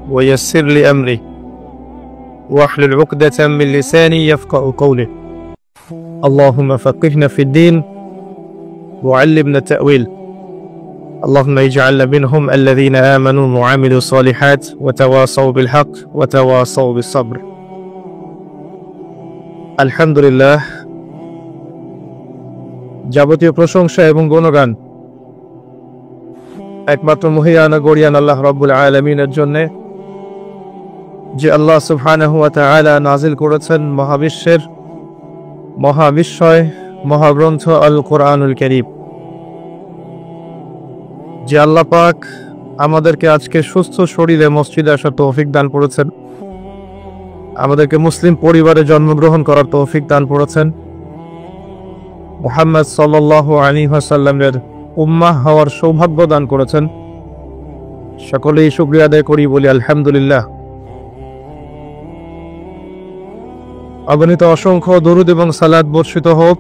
ويسر لي أمري واحلل عقدة من لساني يفقه قولي اللهم فقهنا في الدين وعلمنا التأويل اللهم اجعلنا منهم الذين آمنوا وعملوا الصالحات وتواصوا بالحق وتواصوا بالصبر আলহামদুলিল্লাহ, যাবতীয় প্রশংসা এবং গুণগান একমাত্র মহিয়ান গরিয়ান আল্লাহ রাব্বুল আলামিনের জন্য। যে আল্লাহ সুবহানাহু ওয়া তাআলা নাজিল করেছেন মহাবিশ্বের মহাবিশ্বয় মহাগ্রন্থ আল কোরআনুল কারীম। যে আল্লাহ পাক আমাদেরকে আজকে সুস্থ শরীরে মসজিদে আসার তৌফিক দান করেছেন, আমাদেরকে মুসলিম পরিবারে জন্মগ্রহণ করার তৌফিক দান করেছেন, মুহাম্মদ সাল্লাল্লাহু আলাইহি ওয়াসাল্লামের উম্মাহ হওয়ার সৌভাগ্য দান করেছেন। সকলেই শুকরিয়া আদায় করি, বলি আলহামদুলিল্লাহ। অগণিত অসংখ্য দরুদ এবং সালাত বর্ষিত হোক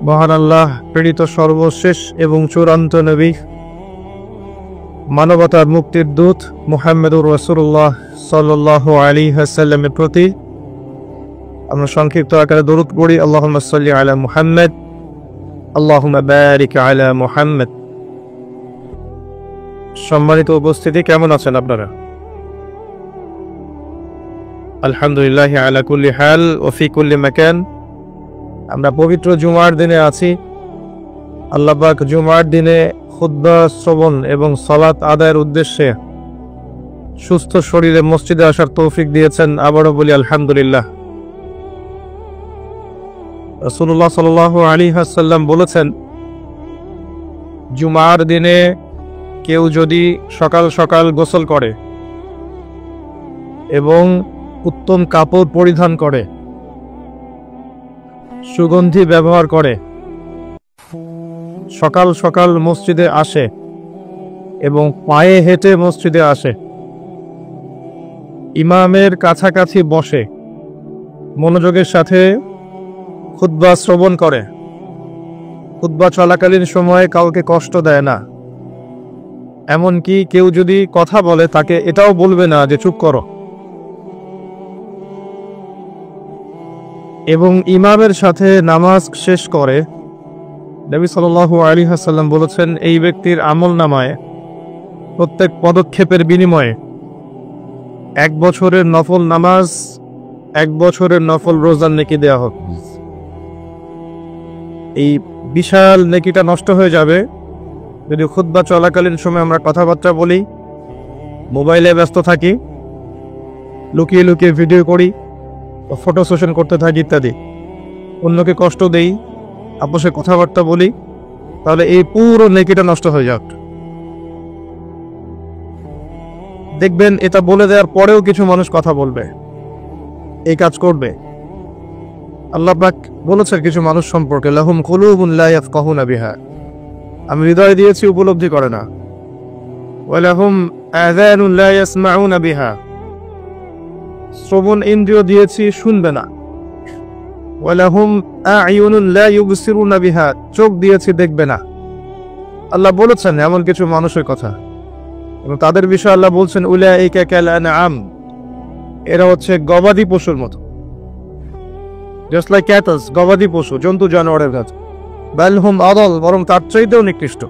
মহান আল্লাহ প্রেরিত সর্বশেষ এবং চূড়ান্ত নবী, মানবতার মুক্তির দূত মুহাম্মদুর রাসূলুল্লাহ সাল্লাল্লাহু আলাইহি ওয়াসাল্লামের প্রতি। আমরা সংক্ষিপ্ত আকারে দরুদ পড়ি, আল্লাহুম্মা সাল্লি আলা মুহাম্মদ, আল্লাহুম্মা বারিক আলা মুহাম্মদ। সম্মানিত উপস্থিতি, কেমন আছেন আপনারা? আলহামদুলিল্লাহ আলা কুল্লি হাল ওয়া ফি কুল্লি মাকান। আমরা পবিত্র জুমার দিনে আছি। আল্লাহ পাক জুমার দিনে খুতবা শ্রবণ এবং সালাত আদায়ের উদ্দেশ্যে সুস্থ শরীরে মসজিদে আসার তৌফিক দিয়েছেন। আবারও বলি আলহামদুলিল্লাহ। রাসূলুল্লাহ সাল্লাল্লাহু আলাইহি ওয়াসাল্লাম বলেছেন, জুমার দিনে কেউ যদি সকাল সকাল গোসল করে এবং উত্তম কাপড় পরিধান করে, সুগন্ধি ব্যবহার করে, সকাল সকাল মসজিদে আসে এবং পায়ে হেঁটে মসজিদে আসে, ইমামের কাছাকাছি বসে, মনোযোগের সাথে খুতবা শ্রবণ করে, খুতবা চলাকালীন সময়ে কাউকে কষ্ট দেয় না, এমনকি কেউ যদি কথা বলে তাকে এটাও বলবে না যে চুপ করো, এবং ইমামের সাথে নামাজ শেষ করে, নবী সাল্লাল্লাহু আলাইহি ওয়াসাল্লাম বলেছেন, এই ব্যক্তির আমলনামায় প্রত্যেক পদক্ষেপের বিনিময়ে 1 বছরের নফল নামাজ, 1 বছরের নফল রোজার নেকি দেয়া হবে। এই বিশাল নেকিটা নষ্ট হয়ে যাবে যদি খুতবা চলাকালীন সময় আমরা কথাবার্তা বলি, মোবাইলে ব্যস্ত থাকি, লুকিয়ে লুকিয়ে ভিডিও করি, ফটো সেশন করতে থাকি ইত্যাদি, অন্যকে কষ্ট দেই, আপোষে কথাবার্তা বলি, তাহলে এই পুরো নেকিটা নষ্ট হয়ে যাক। দেখবেন এটা বলে দেওয়ার পরেও কিছু মানুষ কথা বলবে, এই কাজ করবে। আল্লাহ পাক বলেছেন কিছু মানুষ সম্পর্কে, লাহুম কুলুবুন লা ইয়াফকাহুনা বিহা, আমি হৃদয় দিয়েছি উপলব্ধি করে না, ওয়া লাহুম আযানুন লা ইয়াসমাউনা বিহা, শ্রবণ ইন্দ্রিয় দিয়েছি শুনবে না, ওয়া লাহুম আ'য়ুনুন লা ইউবসিরুনা বিহা, চোখ দিয়েছি দেখবে না। আল্লাহ বলেছেন এমন কিছু মানুষের কথা, এবং তাদের বিষয়ে আল্লাহ বলছেন, উলাইকা কাল আনআম, এরা হচ্ছে গবাদি পশুর মতো, জাস্ট লাইক ক্যাটলস, গবাদি পশু, জন্তু জানোয়ারের কাছে, বাল হুম আদাল, বরং তার চাইতেও নিকৃষ্ট,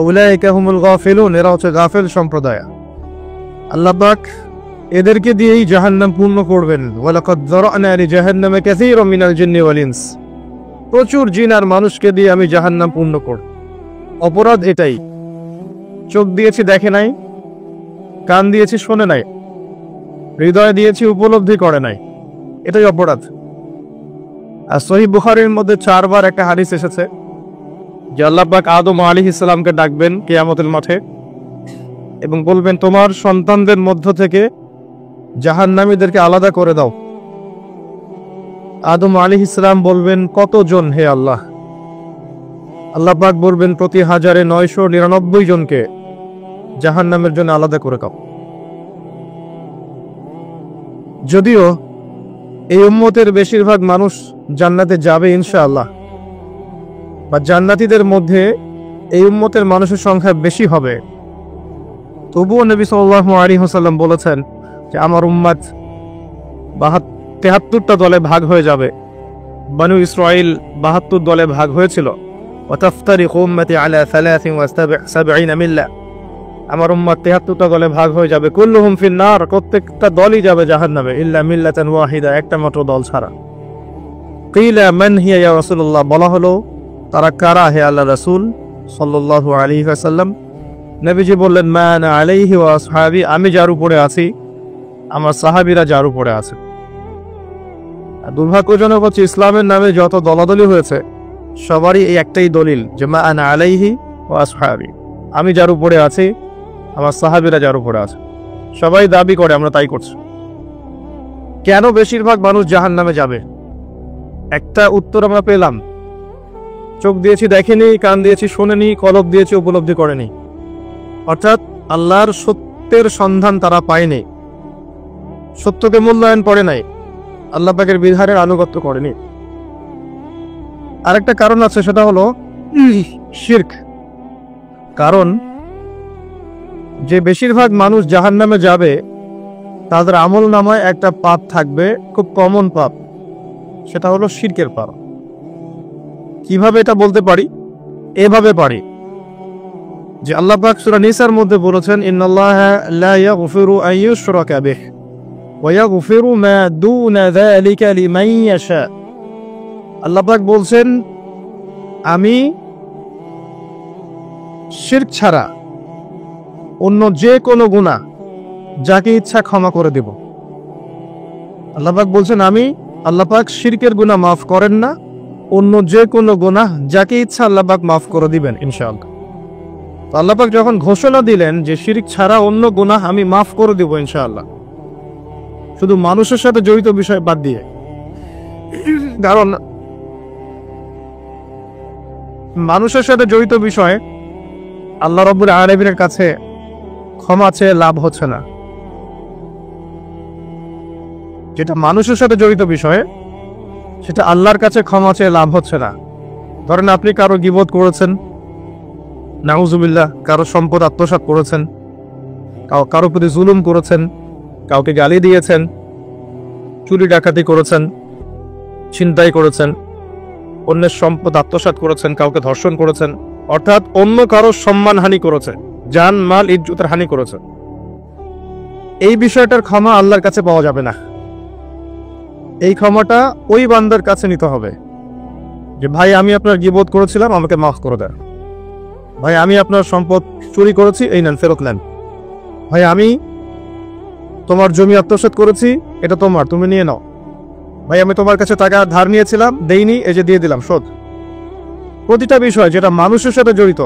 উলাইকা হুমুল গাফিলুন, এরা হচ্ছে গাফেল সম্প্রদায়। আল্লাহ পাক এদেরকে দিয়েই জাহান্নাম পূর্ণ করবেন। ওয়ালাকাদ যারানা লিজাহান্নামা কাসীরাম মিনাল জিন্নি ওয়াল ইনস, প্রচুর জিন আর মানুষকে দিয়ে আমি জাহান্নাম পূর্ণ করব। অপরাধ এটাই, চোখ দিয়েছি দেখে নাই, কান দিয়েছি শোনে নাই, হৃদয় দিয়েছি উপলব্ধি করে নাই, এটাই অপরাধ। আর সহিহ বুখারীর মধ্যে 4 বার একটা হাদিস এসেছে যে আল্লাহ পাক আদম আলাইহিস সালামকে ডাকবেন কিয়ামতের মাঠে এবং বলবেন, তোমার সন্তানদের মধ্য থেকে জাহান্নামীদেরকে আলাদা করে দাও। আদম আলাইহিস সালাম বলবেন, কতজন হে আল্লাহ? আল্লাহ পাক বলবেন, প্রতি 1999 জনকে জাহান্নামের জন্য আলাদা করে দাও। যদিও এই উম্মতের বেশিরভাগ মানুষ জান্নাতে যাবে ইনশাআল্লাহ, বা জান্নাতীদের মধ্যে এই উম্মতের মানুষের সংখ্যা বেশি হবে, তবুও নবী সাল্লাল্লাহু আলাইহি ওয়াসাল্লাম বলেছেন যে আমার উম্মত 73টা দলে ভাগ হয়ে যাবে। বনু ইসরাইল 72 দলে ভাগ হয়েছিল। ওয়াতাফতারিকু উম্মতি আলা 73 মিল্লা, আমার উম্মত 73টা দলে ভাগ হয়ে যাবে। কুল্লুহুম ফিন নার, প্রত্যেকটা দলই যাবে জাহান্নামে, ইল্লা মিল্লাতান ওয়াহিদা, একটা মাত্র দল ছাড়া। কিলা মান হিয়া ইয়া রাসূলুল্লাহ, বলা হলো তারা কারা হে আল্লাহ রাসূল সাল্লাল্লাহু আলাইহি ওয়াসাল্লাম? নবীজি বললেন, মা আনা আলাইহি ওয়া আসহাবি, আমি যার উপরে আছি আমার সাহাবীরা যার উপরে আছে। দুর্ভাগ্যজনক হচ্ছে ইসলামের নামে যত দলাদলি হয়েছে সবারই এই একটাই দলিল যে মা আনা আলাইহি ওয়া আসহাবি, আমি যার উপরে আছি, আমার সাহাবীরা যার উপরে আছে। সবাই দাবি করে আমরা তাই করছি। কেন বেশিরভাগ মানুষ জাহান্নামে যাবে? একটা উত্তর আমরা পেলাম, চোখ দিয়েছি দেখেনি, কান দিয়েছি শোনেনি, কলব দিয়েছি উপলব্ধি করেনি। অর্থাৎ আল্লাহর সত্যের সন্ধান তারা পায়নি, সত্যকে মূল্যায়ন করে নাই, আল্লাহ পাকের বিধানের আনুগত্য করেনি। আরেকটা কারণ আছে, সেটা হলো শিরক। কারণ যে বেশিরভাগ মানুষ জাহান্নামে যাবে তাদের আমল নামায় একটা পাপ থাকবে, খুব কমন পাপ, সেটা হলো শিরকের পাপ। কিভাবে এটা বলতে পারি? এভাবে পারি যে আল্লাহ পাক সূরা নিসার মধ্যে বলেছেন, ইন্নাল্লাহা লা ইয়াগফিরু আন ইউশরাকা বিহি ওয়া ইয়াগফিরু মা দুনা যালিকা লিমান ইয়াশা। আল্লাহ পাক বলছেন, আমি শিরক ছাড়া অন্য যে কোনো গুনাহ যাকে ইচ্ছা ক্ষমা করে দেব। আল্লাহ পাক বলছেন, আমি আল্লাহ পাক শিরকের গুনাহ মাফ করেন না, অন্য যে কোনো গুনাহ যাকে ইচ্ছা আল্লাহ পাক মাফ করে দিবেন ইনশাআল্লাহ। তো আল্লাহ পাক যখন ঘোষণা দিলেন যে শিরক ছাড়া অন্য গুনাহ আমি মাফ করে দেব ইনশাআল্লাহ, শুধু মানুষের সাথে জড়িত বিষয় বাদ দিয়ে। কারণ মানুষের সাথে জড়িত বিষয় আল্লাহ রাব্বুল আলামিনের কাছে ক্ষমা চেয়ে লাভ হচ্ছে না। যেটা মানুষের সাথে জড়িত বিষয় সেটা আল্লাহর কাছে ক্ষমা চেয়ে লাভ হচ্ছে না। ধরেন আপনি কারো গীবত করেছেন, নাউজুবিল্লাহ, কারো সম্পদ আত্মসাৎ করেছেন, কারো প্রতি জুলুম করেছেন, কাউকে গালি দিয়েছেন, চুরি ডাকাতি করেছেন, ছিনতাই করেছেন, অন্যের সম্পদ আত্মসাৎ করেছেন, কাউকে ধর্ষণ করেছেন, অর্থাৎ অন্য কারো সম্মানহানি করেছে, জান মাল ইজ্জতের হানি করেছে। এই বিষয়টার ক্ষমা আল্লাহর কাছে পাওয়া যাবে না। এই ক্ষমাটা ওই বান্দার কাছে নিতে হবে যে ভাই আমি আপনার গীবত করেছিলাম, আমাকে মাফ করে দেন। ভাই আমি আপনার সম্পদ চুরি করেছি, এই নেন, ফেরত নেন। ভাই আমি তোমার জমি আত্মসাৎ করেছি, এটা তোমার, তুমি নিয়ে নাও। ভাই আমি তোমার কাছে টাকা ধার নিয়েছিলাম, দেইনি, এই যে দিয়ে দিলাম, শোধ। প্রতিটা বিষয় যেটা মানুষের সাথে জড়িত,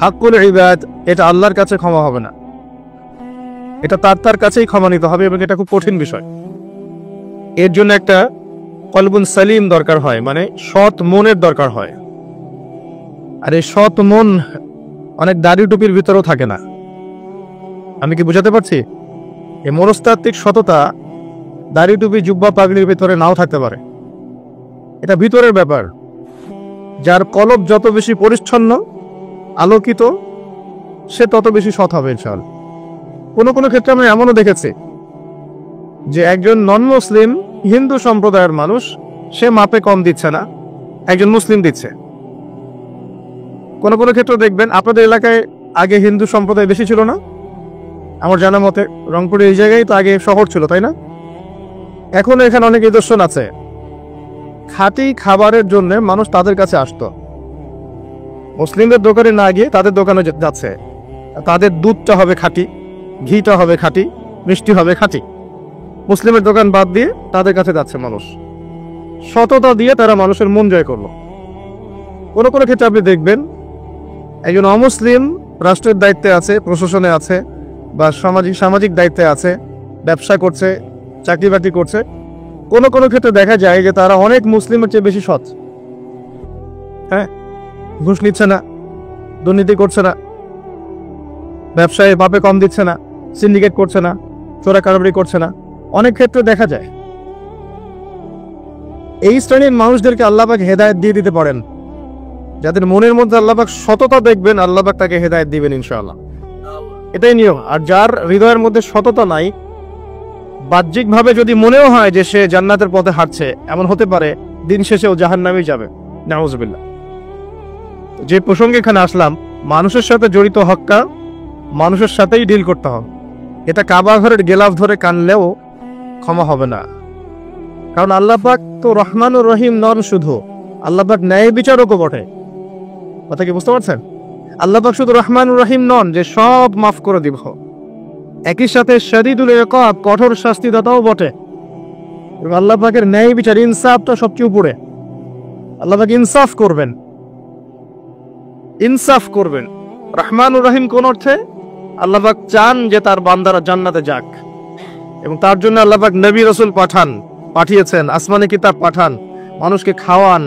হাক্কুল ইবাদ, এটা আল্লাহর কাছে ক্ষমা হবে না, এটা তার কাছেই ক্ষমা নিতে হবে, এবং এটা খুব কঠিন বিষয়। এর জন্য একটা কলবুন সালিম দরকার হয়, মানে সৎ মনের দরকার হয়। আর এই সৎ মন অনেক দাড়ি টুপির ভিতরেও থাকে না। আমি কি বুঝাতে পারছি? এই মনস্তাত্ত্বিক সততা দাড়ি টুপি জুব্বা পাগড়ির ভিতরে নাও থাকতে পারে, এটা ভিতরের ব্যাপার। যার কলব যত বেশি পরিচ্ছন্ন আলোকিত, সে তত বেশি সৎ হবে ইনশাআল্লাহ। কোনো কোনো ক্ষেত্রে আমরা এমনও দেখেছি যে একজন নন মুসলিম হিন্দু সম্প্রদায়ের মানুষ, সে মাপে কম দিচ্ছে না, একজন মুসলিম দিচ্ছে। কোনো কোনো ক্ষেত্রে দেখবেন আপনাদের এলাকায় আগে হিন্দু সম্প্রদায় বেশি ছিল না? আমার জানা মতে রংপুরে এই জায়গায় তো আগে শহর ছিল, তাই না? এখন এখানে অনেক নিদর্শন আছে, খাঁটি খাবারের জন্য মানুষ তাদের কাছে আসতো, মুসলিমদের দোকানে না গিয়ে তাদের দোকানে যাচ্ছে। তাদের দুধটা হবে খাঁটি, ঘিটা হবে খাঁটি, মিষ্টি হবে খাঁটি। মুসলিমের দোকান বাদ দিয়ে তাদের কাছে যাচ্ছে মানুষ, সততা দিয়ে তারা মানুষের মন জয় করলো। কোনো কোনো ক্ষেত্রে আপনি দেখবেন একজন অমুসলিম রাষ্ট্রের দায়িত্বে আছে, প্রশাসনে আছে, বা সামাজিক দায়িত্বে আছে, ব্যবসা করছে, চাকরি বাকরি করছে। কোনো কোনো ক্ষেত্রে দেখা যায় যে তারা অনেক মুসলিমের চেয়ে বেশি সৎ। হ্যাঁ, ঘুষ নিচ্ছে না, দুর্নীতি করছে না, ব্যবসায় বাপে কম দিচ্ছে না, সিন্ডিকেট করছে না, চোরা কারবারি করছে না, অনেক ক্ষেত্রে দেখা যায়। এই শ্রেণীর মানুষদেরকে আল্লাহ পাক হেদায়েত দিয়ে দিতে পারেন। যাদের মনের মধ্যে আল্লাহ পাক সততা দেখবেন, আল্লাহ পাক তাকে হেদায়েত দিবেন ইনশাআল্লাহ, এটাই নিয়ম। আর যার হৃদয়ের মধ্যে সততা নাই, বাহ্যিকভাবে যদি মনেও হয় যে সে জান্নাতের পথে হাঁটছে, এমন হতে পারে দিন শেষেও জাহান্নামেই যাবে, নাউজুবিল্লাহ। যে প্রসঙ্গে এখানে আসলাম, মানুষের সাথে জড়িত হক্কা মানুষের সাথেই ডিল করতে হবে। এটা কাবা ঘরের গেলাফ ধরে কানলেও ক্ষমা হবে না, কারণ আল্লাহ পাক তো রহমানুর রহিম নন, শুধু আল্লাহ পাক ন্যায় বিচারকও বটে। কথা কি বুঝতে পারছেন? আল্লাহ পাক শুধু রহমানুর রহিম নন যে সব মাফ করে দিব, একই সাথে শাদীদুল ইকাব, কঠোর শাস্তিদাতাও বটে। এবং আল্লাহ পাকের ন্যায় বিচার, ইনসাফটা সবচেয়ে উপরে। আল্লাহ পাক ইনসাফ করবেন, ইনসাফ করবেন। রহমানুর রহিম কোন অর্থে? আল্লাহ পাক চান যে তার বান্দারা জান্নাতে যাক, এবং তার জন্য আল্লাহ পাক নবী রাসূল পাঠিয়েছেন, আসমানে কিতাব পাঠান, মানুষকে খাওয়ান,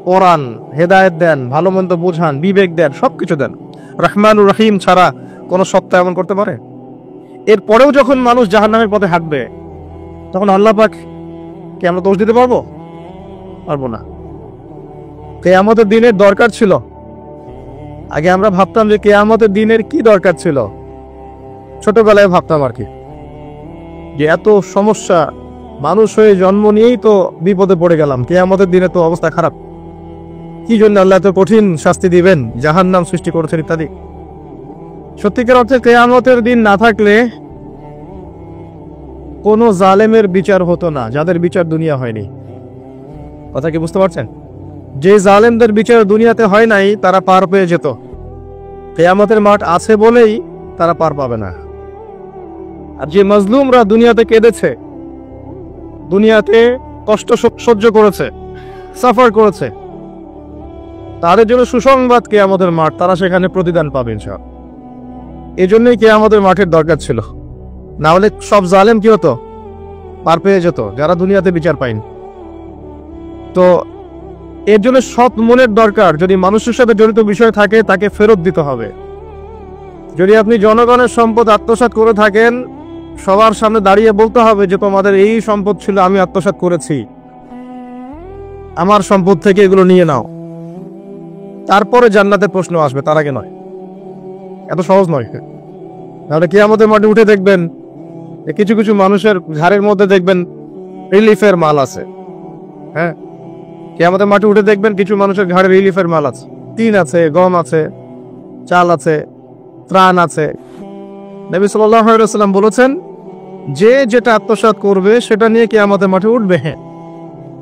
পড়ান, হেদায়েত দেন, ভালো মন্দ বোঝান, বিবেক দেন, সবকিছু দেন। রহমানুর রহিম ছাড়া কোন সত্তা এমন করতে পারে? এরপরেও যখন মানুষ জাহান্নামের পথে হাঁটবে, তখন আল্লাহ পাক কি আমরা দোষ দিতে পারবো? পারবো না। কিয়ামতের দিনের দরকার ছিল। আগে আমরা ভাবতাম যে কিয়ামতের দিনের কি দরকার ছিল, ছোটবেলায় ভাবতাম আর কি, যে এত সমস্যা, মানুষ হয়ে জন্ম নিয়েই তো বিপদে পড়ে গেলাম, কিয়ামতের দিনে তো অবস্থা খারাপ, কি জন্য আল্লাহ এত কঠিন শাস্তি দিবেন, জাহান্নাম সৃষ্টি করেছেন ইত্যাদি। সত্যিকার অর্থে কিয়ামতের দিন না থাকলে কোন জালেমের বিচার হতো না, যাদের বিচার দুনিয়া হয়নি। কথা কি বুঝতে পারছেন? যে জালেমদের বিচার দুনিয়াতে হয় নাই, তারা পার পেয়ে যেত। কিয়ামতের মাঠ আছে বলেই তারা পার পাবে না। আর যে মাজলুমরা দুনিয়াতে কেঁদেছে, দুনিয়াতে কষ্ট সহ্য করেছে, সাফার করেছে, তাদের জন্য সুসংবাদ কিয়ামতের মাঠ, তারা সেখানে প্রতিদান পাবে ইনশাআল্লাহ। এই জন্যই কিয়ামতের মাঠের দরকার ছিল, না হলে সব জালেম কি হতো? পার পেয়ে যেত, যারা দুনিয়াতে বিচার পায়নি। তো এর জন্য সৎ মনের দরকার। যদি মানুষের সাথে জড়িত বিষয় থাকে, তাকে ফেরত দিতে হবে। যদি আপনি জনগণের সম্পদ আত্মসাৎ করে থাকেন, সবার সামনে দাঁড়িয়ে বলতে হবে যে তোমাদের এই সম্পদ ছিল, আমি আত্মসাৎ করেছি, আমার সম্পদ থেকে এগুলো নিয়ে নাও। তারপরে জান্নাতের প্রশ্ন আসবে, তার আগে নয়। এত সহজ নয়। তাহলে কিয়ামতের মাঠে উঠে দেখবেন কিছু কিছু মানুষের ঘাড়ের মধ্যে দেখবেন রিলিফের মাল আছে। হ্যাঁ, কিয়ামতের মাঠে উঠে দেখবেন কিছু মানুষের ঘাড়ে রিলিফের মাল আছে, টিন আছে, গম আছে, চাল আছে, ত্রাণ আছে। নবী সাল্লাল্লাহু আলাইহি ওয়াসাল্লাম বলেছেন, যে যেটা আত্মসাৎ করবে সেটা নিয়ে কিয়ামতের মাঠে উঠবে। হ্যাঁ,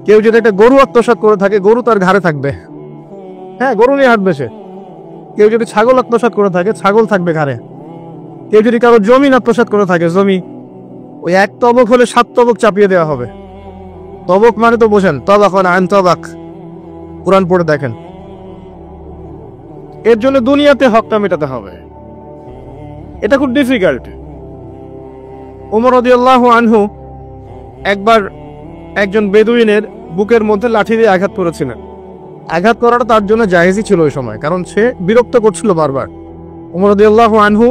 কেউ যদি একটা গরু আত্মসাৎ করে থাকে, গরু তার ঘাড়ে থাকবে। হ্যাঁ, গরু নিয়ে হাঁটবে সে। কেউ যদি ছাগল আত্মসাৎ করে থাকে, ছাগল থাকবে ঘাড়ে। কেউ যদি কারো জমি আত্মসাৎ করে থাকে, জমি ওই এক তবক হলে 7 তবক চাপিয়ে দেওয়া হবে। তবক মানে তো বোঝেন, তবাক আন তবাক, কোরআন পড়ে দেখেন। এর জন্য দুনিয়াতে হকটা মেটাতে হবে, এটা খুব ডিফিকাল্ট। ওমর রাদিয়াল্লাহু আনহু একবার একজন বেদুইনের বুকের মধ্যে লাঠি দিয়ে আঘাত করেছিলেন। আঘাত করাটা তার জন্য জায়েজই ছিল ওই সময়, কারণ সে বিরক্ত করছিল বারবার। ওমর রাদিয়াল্লাহু আনহু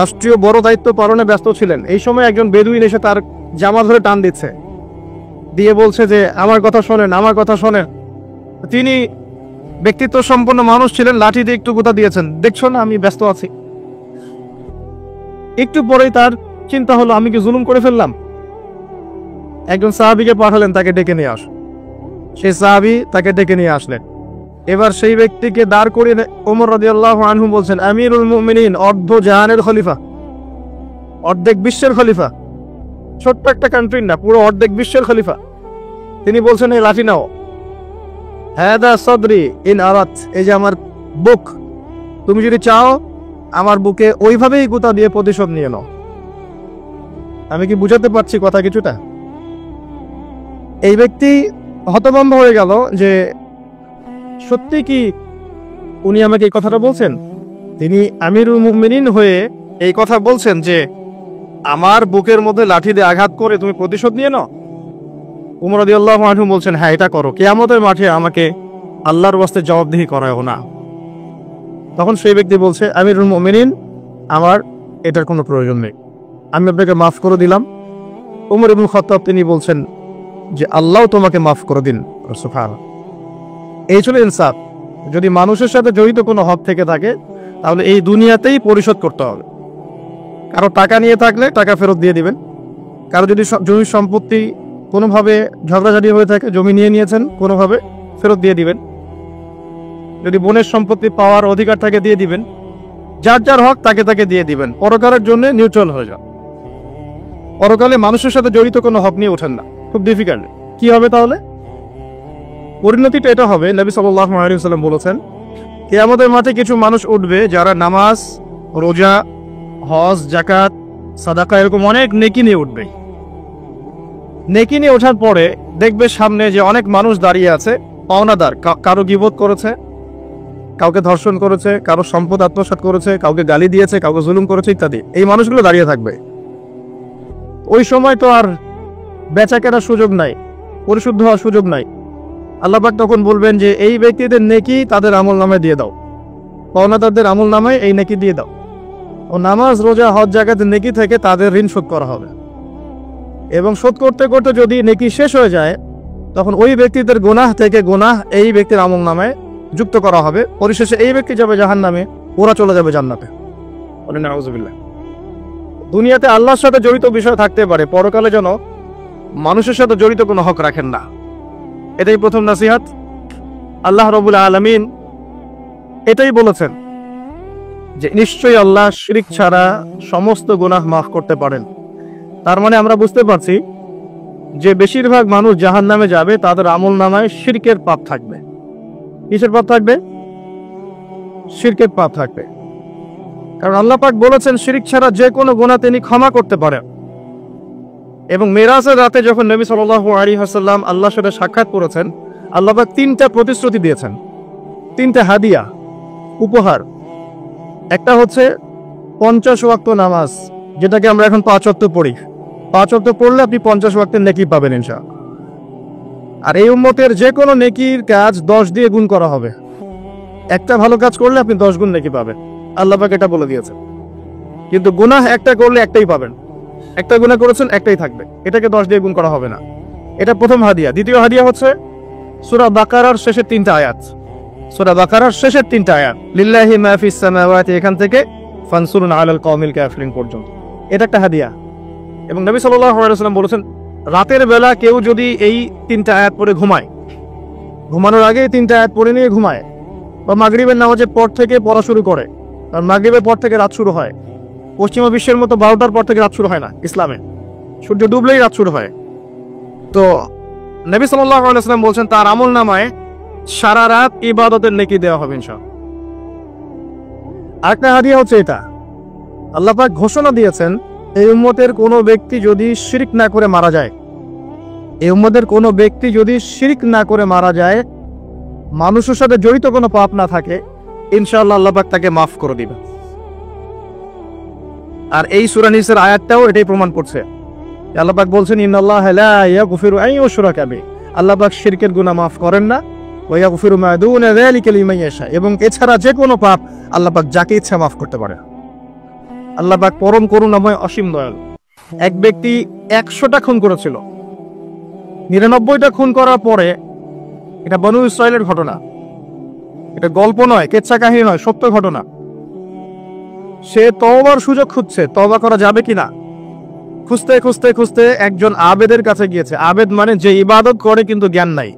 রাষ্ট্রীয় বড় দায়িত্ব পালনে ব্যস্ত ছিলেন। এই সময় একজন বেদুইন এসে তার জামা ধরে টান দিচ্ছে, দিয়ে বলছে যে আমার কথা শোনেন, আমার কথা শোনেন। তিনি ব্যক্তিত্ব সম্পন্ন মানুষ ছিলেন, লাঠি দিয়ে একটু গুতা দিয়েছেন, দেখছো না আমি ব্যস্ত আছি। একটু পরেই তার চিন্তা হলো, আমি কি জুলুম করে ফেললাম? একজন সাহাবীকে পাঠালেন তাকে ডেকে নিয়ে আস। সেই সাহাবী তাকে ডেকে নিয়ে আসলেন। এবার সেই ব্যক্তিকে দাঁড় করিয়ে ওমর রাদিয়াল্লাহু আনহু বলছেন, আমিরুল মুমিনিন, অর্ধ জাহানের খলিফা, অর্ধেক বিশ্বের খলিফা, ছোট্ট একটা কান্ট্রির না, পুরো অর্ধেক বিশ্বের খলিফা। তিনি বলছেন, এই লাঠি নাও। হাদা সদরি ইন আরাত, এই যে আমার বুক, তুমি যদি চাও আমার বুকে ওইভাবেই গুতা দিয়ে প্রতিশোধ নিয়ে নাও। আমি কি বুঝাতে পারছি কথা কিছুটা? এই ব্যক্তি হতভম্ব হয়ে গেল যে সত্যি কি উনি আমাকে এই কথাটা বলছেন? তিনি আমিরুল মুমিনিন হয়ে এই কথা বলছেন যে আমার বুকের মধ্যে লাঠি দিয়ে আঘাত করে তুমি প্রতিশোধ নিয়ে নাও। ওমর রাদিয়াল্লাহু আনহু বলছেন, হ্যাঁ এটা করো, কিয়ামতের মাঠে আমাকে আল্লাহর ওয়াস্তে জবাবদিহি করাও না। তখন সেই ব্যক্তি বলছে, আমিরুল মুমিনিন, আমার এটার কোনো প্রয়োজন নেই, আমি আপনাকে মাফ করে দিলাম। ওমর ইবনে খাত্তাব তিনি বলছেন যে আল্লাহ তোমাকে মাফ করে দিন। সুবহানাল্লাহ। এই ছিল ইনসাফ। যদি মানুষের সাথে জড়িত কোনো হক থেকে থাকে, তাহলে এই দুনিয়াতেই পরিশোধ করতে হবে। কারো টাকা নিয়ে থাকলে টাকা ফেরত দিয়ে দিবেন। কারো যদি জমি সম্পত্তি কোনোভাবে ঝগড়াঝাটি হয়ে থাকে, জমি নিয়ে নিয়েছেন, কোনোভাবে ফেরত দিয়ে দিবেন। যদি বোনের সম্পত্তি পাওয়ার অধিকার থাকে দিয়ে দিবেন। যার যার হক তাকে তাকে দিয়ে দিবেন। পরকালের জন্য নিউট্রাল হয়ে যান। পরকালে মানুষের সাথে জড়িত কোনো হক নিয়ে ওঠেন না, খুব ডিফিকাল্ট। কি হবে তাহলে? পরিণতিটা এটা হবে, নবী সাল্লাল্লাহু আলাইহি ওয়াসাল্লাম বলেছেন, কিয়ামতের মাঠে কিছু মানুষ উঠবে যারা নামাজ, রোজা, হজ, যাকাত, সাদাকা, এরকম অনেক নেকি নিয়ে উঠবে। নেকি নিয়ে ওঠার পরে দেখবে সামনে যে অনেক মানুষ দাঁড়িয়ে আছে, পাওনাদার, কারো গীবত করেছে, কাউকে ধর্ষণ করেছে, কারো সম্পদ আত্মসাৎ করেছে, কাউকে গালি দিয়েছে, কাউকে জুলুম করেছে ইত্যাদি। এই মানুষগুলো দাঁড়িয়ে থাকবে। ওই সময় তো আর বেচা কেনার সুযোগ নাই, পরিশুদ্ধ হওয়ার সুযোগ নাই। আল্লাহ পাক তখন বলবেন যে এই ব্যক্তিদের নেকি তাদের আমল নামায় দিয়ে দাও, পাওনাদারদের আমল নামায় এই নেকি দিয়ে দাও। ও নামাজ, রোজা, হজ জাকাতের নেকি থেকে তাদের ঋণ শোধ করা হবে। এবং শোধ করতে করতে যদি নেকি শেষ হয়ে যায়, তখন ওই ব্যক্তিদের গুনাহ থেকে গুনাহ এই ব্যক্তির আমল নামায় যুক্ত করা হবে। পরিশেষে এই ব্যক্তি যাবে জাহান্নামে, ওরা চলে যাবে জান্নাতে। নাউযুবিল্লাহ। দুনিয়াতে আল্লাহর সাথে জড়িত বিষয় থাকতে পারে, পরকালে যেন মানুষের সাথে জড়িত কোনো হক রাখেন না। এটাই প্রথম নসিহত। আল্লাহ রাব্বুল আলামিন এটাই বলেছেন যে নিশ্চয়ই আল্লাহ শিরক ছাড়া সমস্ত গুনাহ মাফ করতে পারেন। তার মানে আমরা বুঝতে পারছি যে বেশিরভাগ মানুষ জাহান্নামে যাবে, তাদের আমল নামায় শিরকের পাপ থাকবে। কিসের পাপ থাকবে? শিরকের পাপ থাকবে। কারণ আল্লাহ পাক বলেছেন শিরক ছাড়া যে কোনো গুনাহ তিনি ক্ষমা করতে পারেন। এবং মেরাজের রাতে যখন নবী সাল্লাল্লাহু আলাইহি ওয়াসাল্লাম আল্লাহর সাথে সাক্ষাৎ করেছেন, আল্লাহ পাক 3টা প্রতিশ্রুতি দিয়েছেন, 3টা হাদিয়া, উপহার। একটা হচ্ছে 50 ওয়াক্ত নামাজ, যেটাকে আমরা এখন 5 ওয়াক্ত পড়ি। 5 ওয়াক্ত পড়লে আপনি 50 ওয়াক্তের নেকি পাবেন ইনশাআল্লাহ। আর এই উম্মতের যে কোনো নেকির কাজ 10 দিয়ে গুণ করা হবে। একটা ভালো কাজ করলে আপনি 10 গুণ নেকি পাবেন, আল্লাহ পাক এটা বলে দিয়েছেন। কিন্তু গুনাহ একটা করলে একটাই পাবেন, একটা গুনাহ করেছেন একটাই থাকবে, এটাকে 10 দিয়ে গুণ করা হবে না। এটা প্রথম হাদিয়া। দ্বিতীয় হাদিয়া হচ্ছে সূরা বাকারার শেষের 3টা আয়াত। সূরা বাকারার শেষের 3টা আয়াত, লিল্লাহি মা ফিস সামাওয়াতি, এখান থেকে ফানসুরুন আলাল কওমিল কাফিরিন পর্যন্ত। এটা একটা হাদিয়া। এবং নবী সাল্লাল্লাহু আলাইহি ওয়াসাল্লাম বলেছেন, রাতের বেলা কেউ যদি এই 3টা আয়াত পড়ে ঘুমায়, ঘুমানোর আগে 3টা আয়াত পড়ে নিয়ে ঘুমায়, বা মাগরিবের নামাজের পর থেকে পড়া শুরু করে, কারণ মাগরিবের পর থেকে রাত শুরু হয়। পশ্চিমা বিশ্বের মতো 12টার পর থেকে রাত শুরু হয় না, ইসলামে সূর্য ডুবলেই রাত শুরু হয়। তো নবী সাল্লাল্লাহু আলাইহি ওয়াসাল্লাম বলছেন তার আমল নামায় সারা রাত ইবাদতের নেকি দেওয়া হবে ইনশাআল্লাহ। আরেকটা হাদিয়া হচ্ছে এটা, আল্লাহ পাক ঘোষণা দিয়েছেন এই উম্মতের কোনো ব্যক্তি যদি শিরক না করে মারা যায়, এই উম্মতের কোনো ব্যক্তি যদি শিরক না করে মারা যায়, মানুষের সাথে জড়িত কোনো পাপ না থাকে, ইনশাআল্লাহ আল্লাহ পাক তাকে মাফ করে দিবেন। আর এই সূরা নিসের আয়াতটাও এটাই প্রমাণ করছে। আল্লাহ পাক বলছেন ইন্নাল্লাহা লা ইয়াগফিরু আন ইউশরাকা বিহি, আল্লাহ পাক শিরকের গুনাহ মাফ করেন না, ওয়া ইয়াগফিরু মা দুনা যালিকা লিমান ইয়াশা, এবং এছাড়া যে কোনো পাপ আল্লাহ পাক যাকে ইচ্ছা মাফ করতে পারে। আল্লাহ পাক পরম করুণাময়, অসীম দয়ালু। এক ব্যক্তি 100টা খুন করেছিল, 99টা খুন করার পরে, এটা বনু ইসরাইলের ঘটনা, এটা গল্প নয়, কেচ্ছা কাহিনী নয়, সত্য ঘটনা। সে তওবার সুযোগ খুঁজছে, তওবা করা যাবে কিনা। খুঁজতে খুঁজতে খুঁজতে একজন আবেদের কাছে গিয়েছে। আবেদ মানে যে ইবাদত করে কিন্তু জ্ঞান নাই।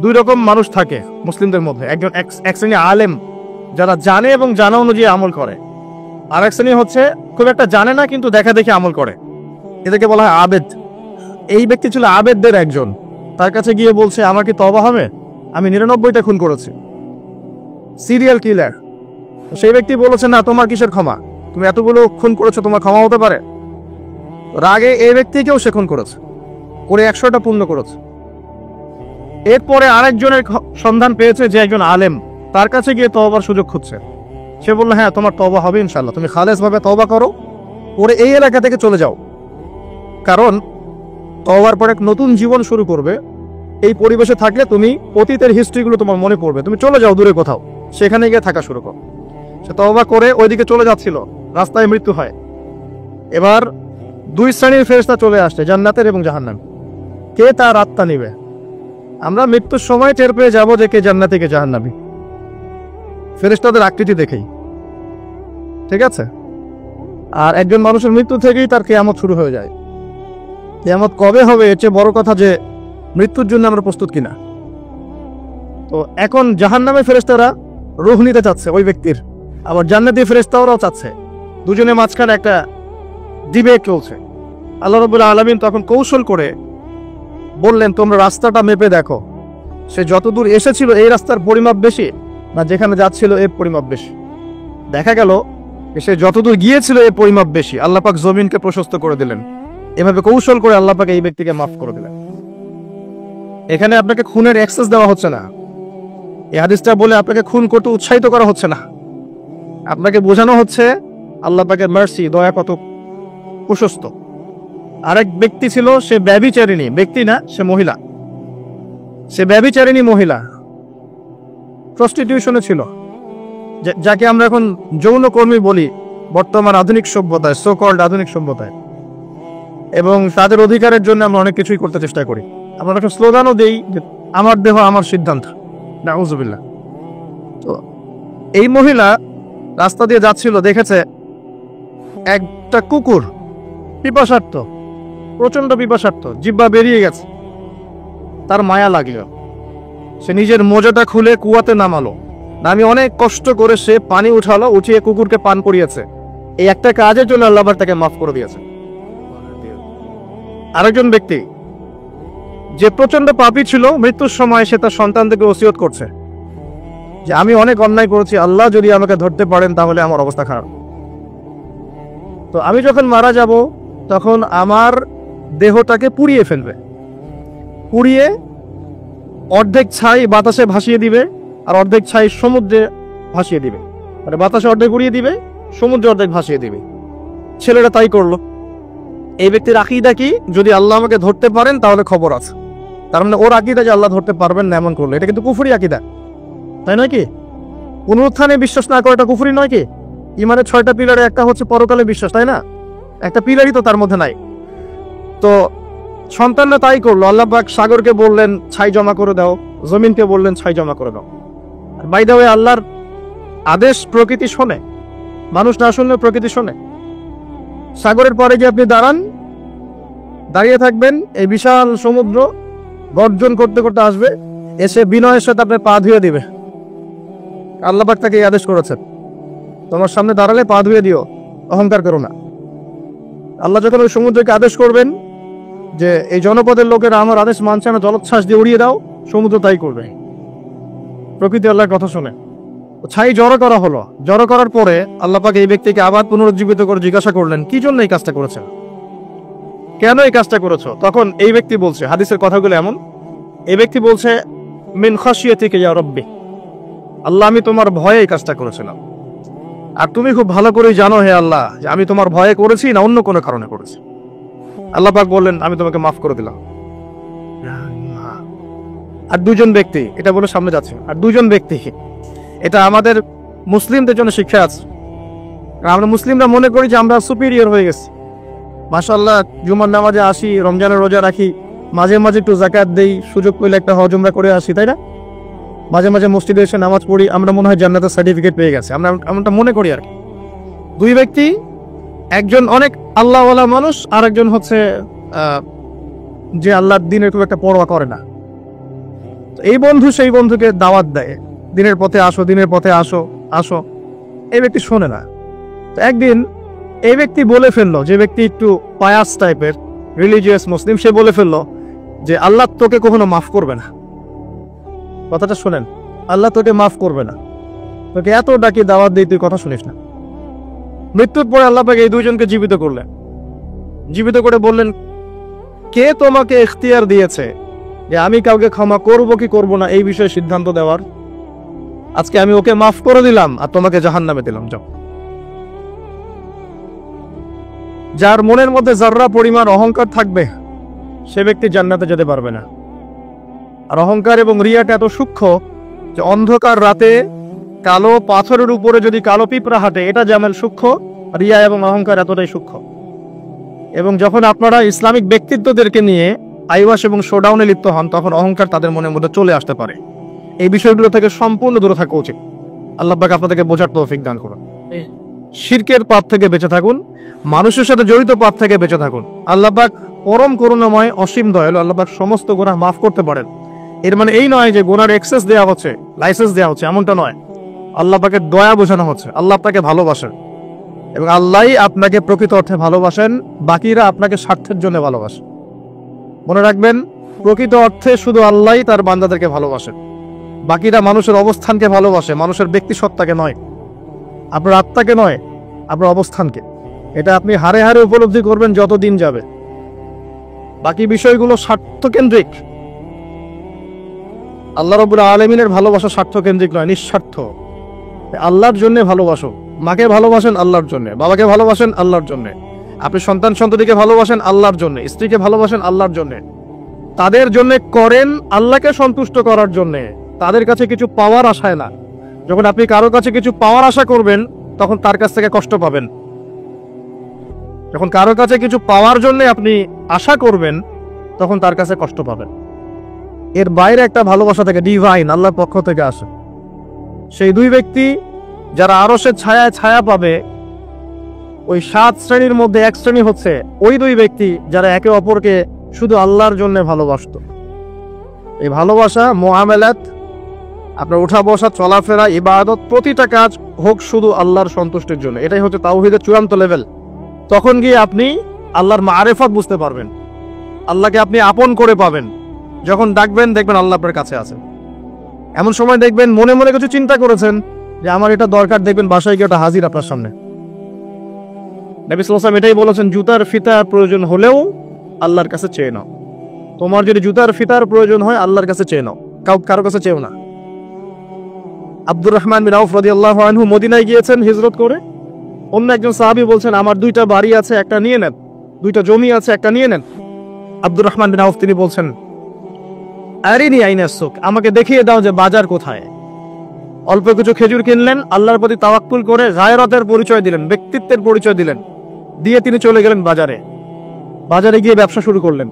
2 রকম মানুষ থাকে মুসলিমদের মধ্যে, একজন এক শ্রেণী আলেম, যারা জানে এবং জানা অনুযায়ী আমল করে, আর এক শ্রেণী হচ্ছে খুব একটা জানে না কিন্তু দেখা দেখে আমল করে, এদেরকে বলা হয় আবেদ। এই ব্যক্তি ছিল আবেদদের একজন। তার কাছে গিয়ে বলছে আমার কি তওবা হবে, আমি 99টা খুন করেছি, সিরিয়াল কিলার। সেই ব্যক্তি বলেছে না, তোমার কিসের ক্ষমা, তুমি এতগুলো খুন করেছো, তোমার ক্ষমা হতে পারে। রাগে এই ব্যক্তিকেও সে খুন করেছে, করে 100টা পূর্ণ করেছে। এরপরে আরেকজনের সন্ধান পেয়েছে যে একজন আলেম, তার কাছে গিয়ে তওবার সুযোগ খুঁজছে। সে বলল হ্যাঁ তোমার তওবা হবে ইনশাআল্লাহ, তুমি খালেস ভাবে তওবা করো, পরে এই এলাকা থেকে চলে যাও, কারণ তওবার পর এক নতুন জীবন শুরু করবে। এই পরিবেশে থাকলে তুমি অতীতের হিস্ট্রিগুলো তোমার মনে পড়বে, তুমি চলে যাও দূরে কোথাও, সেখানে গিয়ে থাকা শুরু করো। সে তওবা করে ওইদিকে চলে যাচ্ছিল, রাস্তায় মৃত্যু হয়। এবার 2 শ্রেণীর ফেরেশতা চলে আসছে, জান্নাতের এবং জাহান্নামের। কে তার আত্মা নিবে? আমরা মৃত্যুর সময় টের পেয়ে যাবো যে কে জান্নাতি কে জাহান্নামী, ফেরেশতাদের আকৃতি দেখেই, ঠিক আছে। আর একজন মানুষের মৃত্যু থেকেই তার কিয়ামত শুরু হয়ে যায়। কিয়ামত কবে হবে এর চেয়ে বড় কথা যে মৃত্যুর জন্য আমরা প্রস্তুত কিনা। তো এখন জাহান্নামে ফেরেশতারা রূহ নিতে চাচ্ছে ওই ব্যক্তির, আবার জান্নাতি ফেরেশতারাও চাচ্ছে। দুজনের মাঝখানে একটা ডিবেট চলছে। আল্লাহ রাব্বুল আলামিন তখন কৌশল করে বললেন তোমরা রাস্তাটা মেপে দেখো, সে যতদূর এসেছিল এই রাস্তার পরিমাপ বেশি না যেখানে যাচ্ছিল এর পরিমাপ বেশি। দেখা গেল সে যতদূর গিয়েছিল এই পরিমাপ বেশি, আল্লাহ পাক জমিনকে প্রশস্ত করে দিলেন। এভাবে কৌশল করে আল্লাহ পাক এই ব্যক্তিকে মাফ করে দিলেন। এখানে আপনাকে খুনের অ্যাক্সেস দেওয়া হচ্ছে না, এই হাদিসটা বলে আপনাকে খুন করতে উৎসাহিত করা হচ্ছে না, আপনাকে বোঝানো হচ্ছে আল্লাহ পাকের মার্সি, দয়া কত প্রশস্ত। আরেক ব্যক্তি ছিল, সে ব্যভিচারিণী ব্যক্তি না, সে মহিলা, সে ব্যভিচারিণী মহিলা, প্রস্টিটিউশনে ছিল, যাকে আমরা এখন যৌনকর্মী বলি বর্তমান আধুনিক সভ্যতায়, সো কল্ড আধুনিক সভ্যতায়। এবং তাদের অধিকারের জন্য আমরা অনেক কিছুই করতে চেষ্টা করি। আমরা একটা স্লোগানও দেই যে আমার দেহ আমার সিদ্ধান্ত, নাউজুবিল্লাহ। তো এই মহিলা রাস্তা দিয়ে যাচ্ছিল, দেখেছে একটা কুকুর পিপাসার্থ, প্রচন্ড পিপাসার্থ, জিহ্বা বেরিয়ে গেছে, তার মায়া লাগলো, সে নিজের মোজাটা খুলে কুয়াতে নামালো, নামিয়ে অনেক কষ্ট করে সে পানি উঠালো, উঠিয়ে কুকুরকে পান করিয়েছে। এই একটা কাজের জন্য আল্লাহ তাকে মাফ করে দিয়েছে। আরেকজন ব্যক্তি যে প্রচন্ড পাপী ছিল, মৃত্যুর সময় সে তার সন্তানদেরকে ওসিয়ত করছে যে আমি অনেক অন্যায় করেছি, আল্লাহ যদি আমাকে ধরতে পারেন তাহলে আমার অবস্থা খারাপ। তো আমি যখন মারা যাব তখন আমার দেহটাকে পুড়িয়ে ফেলবে, পুড়িয়ে অর্ধেক ছাই বাতাসে ভাসিয়ে দিবে, আর অর্ধেক ছাই সমুদ্রে ভাসিয়ে দিবে, মানে বাতাসে অর্ধেক উড়িয়ে দিবে, সমুদ্রে অর্ধেক ভাসিয়ে দিবে। ছেলেরা তাই করলো। এই ব্যক্তির আকীদা কি? যদি আল্লাহ আমাকে ধরতে পারেন তাহলে খবর আছে। তার মানে ওর আকীদা যে আল্লাহ ধরতে পারবেন না এমন করলো, এটা কিন্তু কুফরি আকীদা, তাই নয় কি? পুনরুত্থানে বিশ্বাস না করাটা কুফরি নয় কি? ইমানের 6টা পিলারে একটা হচ্ছে পরকালে বিশ্বাস, তাই না? একটা পিলারই তো তার মধ্যে নাই। তো সন্তানরা তাই করলো। আল্লাহ পাক সাগরকে বললেন ছাই জমা করে দাও, জমিনকে বললেন ছাই জমা করে দাও। বাই দ্য ওয়ে, আল্লাহর আদেশ প্রকৃতি শোনে, মানুষ না শুনলে প্রকৃতি শোনে। সাগরের পরে গিয়ে আপনি দাঁড়ান, দাঁড়িয়ে থাকবেন, এই বিশাল সমুদ্র গর্জন করতে করতে আসবে, এসে বিনয়ের সাথে আপনার পা ধুয়ে দিবে। আল্লাহ পাক তাকে এই আদেশ করেছেন, তোমার সামনে দাঁড়ালে পা ধুয়ে দিও, অহংকার করো না। আল্লাহ যখন ওই সমুদ্রকে আদেশ করবেন যে এই জনপদের লোকেরা আমার আদেশ মানছে না, জলোচ্ছ্বাস দিয়ে উড়িয়ে দাও, সমুদ্র তাই করবে। প্রকৃতি আল্লাহর কথা শোনে। ছাই জড়ো করা হলো, জড়ো করার পরে আল্লাহ পাক এই ব্যক্তিকে আবার পুনরুজ্জীবিত করে জিজ্ঞাসা করলেন কি জন্য এই কাজটা করেছেন, কেন এই কাজটা করেছো? তখন এই ব্যক্তি বলছে, হাদিসের কথাগুলো এমন, এই ব্যক্তি বলছে মিন খাশিয়াতিকা ইয়া রাব্বি, আল্লাহ আমি তোমার ভয়ে এই কাজটা করেছিলাম, আর তুমি খুব ভালো করেই জানো হে আল্লাহ যে আমি তোমার ভয়ে করেছি না অন্য কোনো কারণে করেছি। আল্লাহ পাক বললেন আমি তোমাকে মাফ করে দিলাম। আর দুজন ব্যক্তি, এটা বলে সামনে যাচ্ছে, আর দুজন ব্যক্তি, এটা আমাদের মুসলিমদের জন্য শিক্ষা আছে। আমরা মুসলিমরা মনে করি যে আমরা সুপিরিয়র হয়ে গেছি, মাশাআল্লাহ জুমার নামাজে আসি, রমজানের রোজা রাখি, মাঝে মাঝে একটু জাকাত দেই, সুযোগ পেলে একটা হজ উমরা করে আসি, তাই না? মাঝে মাঝে মসজিদে এসে নামাজ পড়ি, আমরা মনে হয় জান্নাতের সার্টিফিকেট পেয়ে গেছে, আমরা এমনটা মনে করি আর কি। দুই ব্যক্তি, একজন অনেক আল্লাহওয়ালা মানুষ, আর একজন হচ্ছে যে আল্লাহর দিনের খুব একটা পরোয়া করে না। এই বন্ধু সেই বন্ধুকে দাওয়াত দেয়, দিনের পথে আসো, দিনের পথে আসো আসো। এই ব্যক্তি শোনে না। তো একদিন এই ব্যক্তি বলে ফেললো, যে ব্যক্তি একটু পায়াস টাইপের রিলিজিয়াস মুসলিম, সে বলে ফেললো যে আল্লাহ তোকে কখনো মাফ করবে না। কথাটা শোনেন, আল্লাহ তোকে মাফ করবে না, তোকে এত ডাকি দাওয়াত দিই, তুই কথা শুনিস না। মৃত্যুর পরে আল্লাহ পাক এই দুইজনকে জীবিত করলেন, জীবিত করে বললেন কে তোমাকে ইখতিয়ার দিয়েছে যে আমি কাউকে ক্ষমা করব কি করব না এই বিষয়ে সিদ্ধান্ত দেওয়ার? আজকে আমি ওকে মাফ করে দিলাম আর তোমাকে জাহান্নামে দিলাম, যাও। যার মনের মধ্যে যাররা পরিমাণ অহংকার থাকবে সে ব্যক্তি জান্নাতে যেতে পারবে না। আর অহংকার এবং রিয়াটা এত সূক্ষ্ম যে অন্ধকার রাতে কালো পাথরের উপরে যদি কালো পিঁপড়া হাঁটে, এটা যেমন সূক্ষ্ম, রিয়া এবং অহংকার এতটাই সূক্ষ্ম। এবং যখন আপনারা ইসলামিক ব্যক্তিত্বদেরকে নিয়ে আইওয়াস এবং শোডাউনে লিপ্ত হন, তখন অহংকার তাদের মনের মধ্যে চলে আসতে পারে। এই বিষয়গুলো থেকে সম্পূর্ণ দূরে থাকা উচিত। আল্লাহ পাক আপনাদেরকে বোঝার তৌফিক দান করুন। শিরকের পাপ থেকে বেঁচে থাকুন, মানুষের সাথে জড়িত পাপ থেকে বেঁচে থাকুন। আল্লাহ পাক পরম করুণাময়, অসীম দয়ালু, আল্লাহ পাক সমস্ত গুনাহ মাফ করতে পারেন। এর মানে এই নয় যে গুনার এক্সেস দেওয়া হচ্ছে, লাইসেন্স দেওয়া হচ্ছে, এমনটা নয়। আল্লাহ পাকের দয়া বোঝানো হচ্ছে, আল্লাহ আপনাকে ভালোবাসেন এবং আল্লাহই আপনাকে প্রকৃত অর্থে ভালোবাসেন, বাকিরা আপনাকে স্বার্থের জন্য ভালোবাসেন। মনে রাখবেন, প্রকৃত অর্থে শুধু আল্লাহই তার বান্দাদেরকে ভালোবাসেন, বাকিরা মানুষের অবস্থানকে ভালোবাসে, মানুষের ব্যক্তি সত্তাকে নয়, আপনার আত্মাকে নয়। আপনার অবস্থানকে। এটা আপনি হারে হারে উপলব্ধি করবেন যত দিন যাবে। বাকি বিষয়গুলো স্বার্থকেন্দ্রিক। আল্লাহ রাব্বুল আলামিনের ভালোবাসা স্বার্থকেন্দ্রিক নয়, নিঃস্বার্থ। আল্লাহর জন্য ভালোবাসো। মাকে ভালোবাসেন আল্লাহর জন্য, বাবাকে ভালোবাসেন আল্লাহর জন্য, আপনি সন্তান সন্ততিকে ভালোবাসেন আল্লাহর জন্য, স্ত্রীকে ভালোবাসেন আল্লাহর জন্য। তাদের জন্য করেন আল্লাহকে সন্তুষ্ট করার জন্য, তাদের কাছে কিছু পাওয়ার আশায় না। যখন আপনি কারো কাছে কিছু পাওয়ার আশা করবেন তখন তার কাছ থেকে কষ্ট পাবেন। যখন কারো কাছে কিছু পাওয়ার জন্য আপনি আশা করবেন তখন তার কাছে কষ্ট পাবেন। এর বাইরে একটা ভালোবাসা থেকে, ডিভাইন, আল্লাহর পক্ষ থেকে আসে। সেই দুই ব্যক্তি যারা আরশের ছায়ায় ছায়া পাবে, ওই 7 শ্রেণীর মধ্যে এক শ্রেণী হচ্ছে ওই দুই ব্যক্তি যারা একে অপরকে শুধু আল্লাহর জন্য ভালোবাসত। এই ভালোবাসা, মুআমালাত, আপনার ওঠা বসা, চলাফেরা, ইবাদত, প্রতিটা কাজ হোক শুধু আল্লাহর সন্তুষ্টির জন্য। এটাই হচ্ছে তাওহীদের চূড়ান্ত লেভেল। তখন গিয়ে আপনি আল্লাহর মারিফত বুঝতে পারবেন, আল্লাহকে আপনি আপন করে পাবেন। যখন ডাকবেন দেখবেন আল্লাহ আপনার কাছে আছে। এমন সময় দেখবেন মনে মনে কিছু চিন্তা করেছেন যে আমার এটা দরকার, দেখবেন বাসায় গিয়ে ওটা হাজির আপনার সামনে। নবী সাল্লাল্লাহু আলাইহি ওয়াসাল্লাম এটাই বলেছেন, জুতার ফিতার প্রয়োজন হলেও আল্লাহর কাছে চেয়ে নাও। তোমার যদি জুতার ফিতার প্রয়োজন হয় আল্লাহর কাছে চেয়ে নাও, কারো কাছে চেয়েও না। আব্দুর রহমান বিন আউফ রাদিয়াল্লাহু আনহু মদিনায় গিয়েছেন হিজরত করে। অন্য একজন সাহাবী বলছেন, আমার 2টা বাড়ি আছে, একটা নিয়ে নেন, 2টা জমি আছে, একটা নিয়ে নেন। আব্দুর রহমান বিন আউফ তিনি বলছেন, আরিনি আইনা সুক, আমাকে দেখিয়ে দাও যে বাজার কোথায়। অল্প কিছু খেজুর কিনলেন, আল্লাহর প্রতি তাওয়াক্কুল করে গায়রতের পরিচয় দিলেন, ব্যক্তিত্বের পরিচয় দিলেন, দিয়ে তিনি চলে গেলেন বাজারে। বাজারে গিয়ে ব্যবসা শুরু করলেন।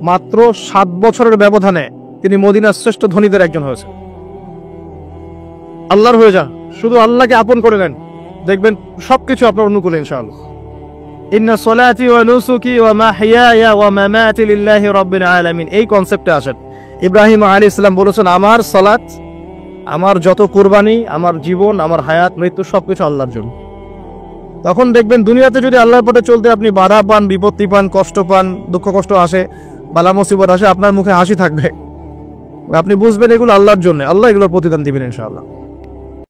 মাত্র 7 বছরের ব্যবধানে তিনি মদিনার শ্রেষ্ঠ ধনীদের একজন হয়েছে। আল্লাহর হয়ে যান, শুধু আল্লাহকে আপন করে নেন, দেখবেন সবকিছু আপনার অনুকূলে ইনশাআল্লাহ। ইন্না সলাতি ওয়া নুসুকি ওয়া মাহইয়ায়া ওয়া মামাতি লিল্লাহি রাব্বিল আলামিন, এই কনসেপ্টে আসেন। ইব্রাহিম আলাইহিস সালাম বলেছেন, আমার সালাত, আমার যত কুরবানি, আমার জীবন, আমার হায়াত, মৃত্যু সবকিছু আল্লাহর জন্য। তখন দেখবেন দুনিয়াতে যদি আল্লাহর পথে চলতে আপনি বাধা পান, বিপত্তি পান, কষ্ট পান, দুঃখ কষ্ট আসে, বালা মুসিবত আসে, আপনার মুখে হাসি থাকবে। আপনি বুঝবেন এগুলো আল্লাহর জন্য, আল্লাহ এগুলোর প্রতিদান দিবেন ইনশাআল্লাহ।